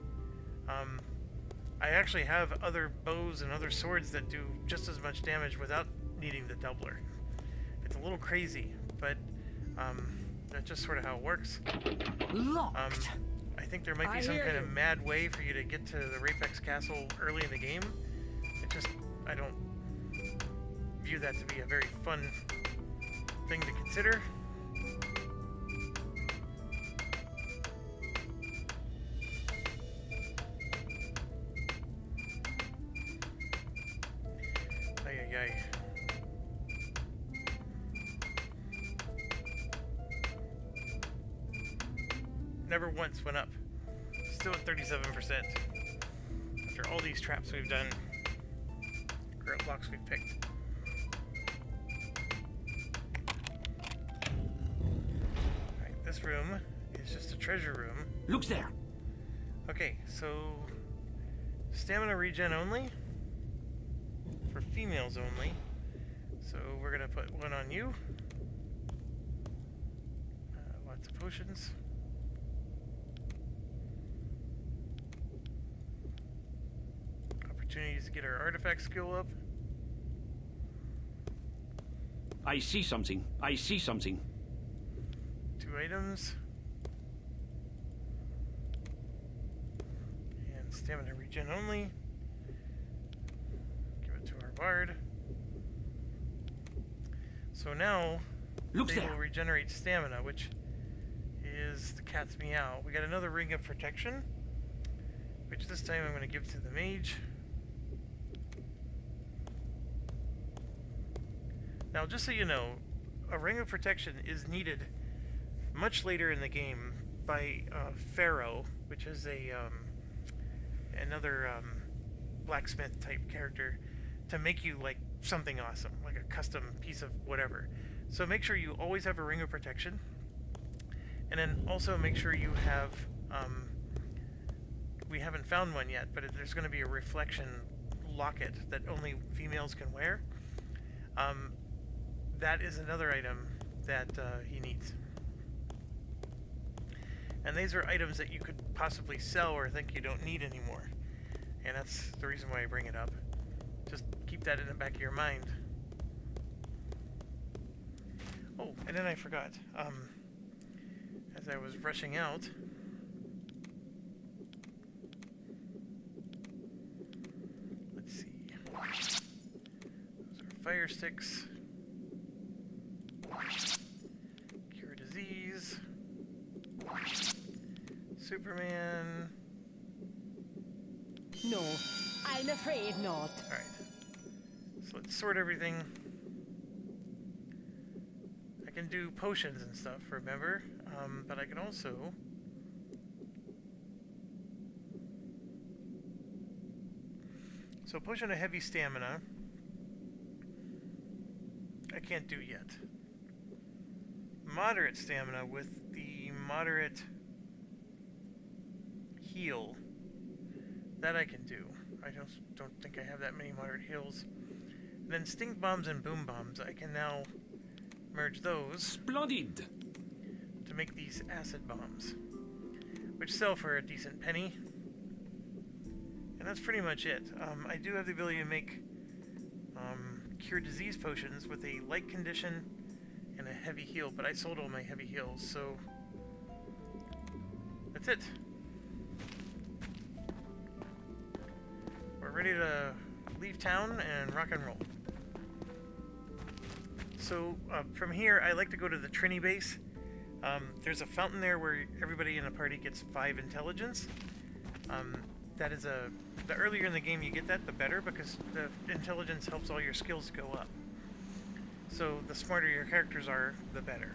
I actually have other bows and other swords that do just as much damage without needing the doubler. It's a little crazy, but that's just sort of how it works. Locked. I think there might be some kind of mad way for you to get to the Rapex Castle early in the game. I don't view that to be a very fun thing to consider. never once went up. Still at 37%. After all these traps we've done, or locks we've picked. Alright, this room is just a treasure room. Look there. Okay, so stamina regen only. For females only. So we're gonna put one on you. Lots of potions. Opportunities to get our artifact skill up. I see something. I see something. 2 items. And stamina regen only. Give it to our bard. So now Look they there. will regenerate stamina, which is the cat's meow. We got another ring of protection, which this time I'm going to give to the mage. Now, just so you know, a ring of protection is needed much later in the game by Pharaoh, which is a another blacksmith type character, to make you like something awesome, like a custom piece of whatever. So make sure you always have a ring of protection, and then also make sure you have we haven't found one yet, but there's going to be a reflection locket that only females can wear. That is another item that he needs. And these are items that you could possibly sell or think you don't need anymore. And that's the reason why I bring it up. Just keep that in the back of your mind. Oh, and then I forgot. As I was rushing out, let's see. Those are fire sticks. Cure disease. Superman. No, I'm afraid not. Alright. So let's sort everything. I can do potions and stuff, remember? But I can also... So potion of heavy stamina, I can't do yet. Moderate stamina with the moderate heal, that I can do. I don't think I have that many moderate heals. And then stink bombs and boom bombs, I can now merge those. Splendid. To make these acid bombs, which sell for a decent penny. And that's pretty much it. I do have the ability to make cure disease potions with a light condition and a heavy heal, but I sold all my heavy heals, so that's it. We're ready to leave town and rock and roll. So from here, I like to go to the Trini base. There's a fountain there where everybody in a party gets 5 intelligence. That is the earlier in the game you get that, the better, because the intelligence helps all your skills go up. So the smarter your characters are, the better.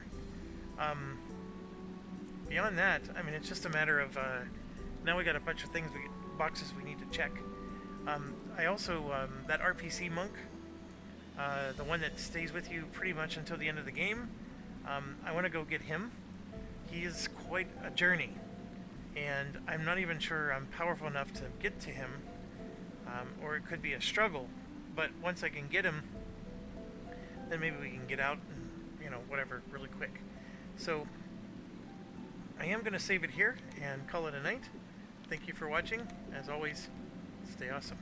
Beyond that, I mean, it's just a matter of now we got a bunch of things, boxes we need to check. I also that RPC monk, the one that stays with you pretty much until the end of the game. I want to go get him. He is quite a journey, and I'm not even sure I'm powerful enough to get to him, or it could be a struggle. But once I can get him, then maybe we can get out and, you know, whatever, really quick. So I am going to save it here and call it a night. Thank you for watching. As always, stay awesome.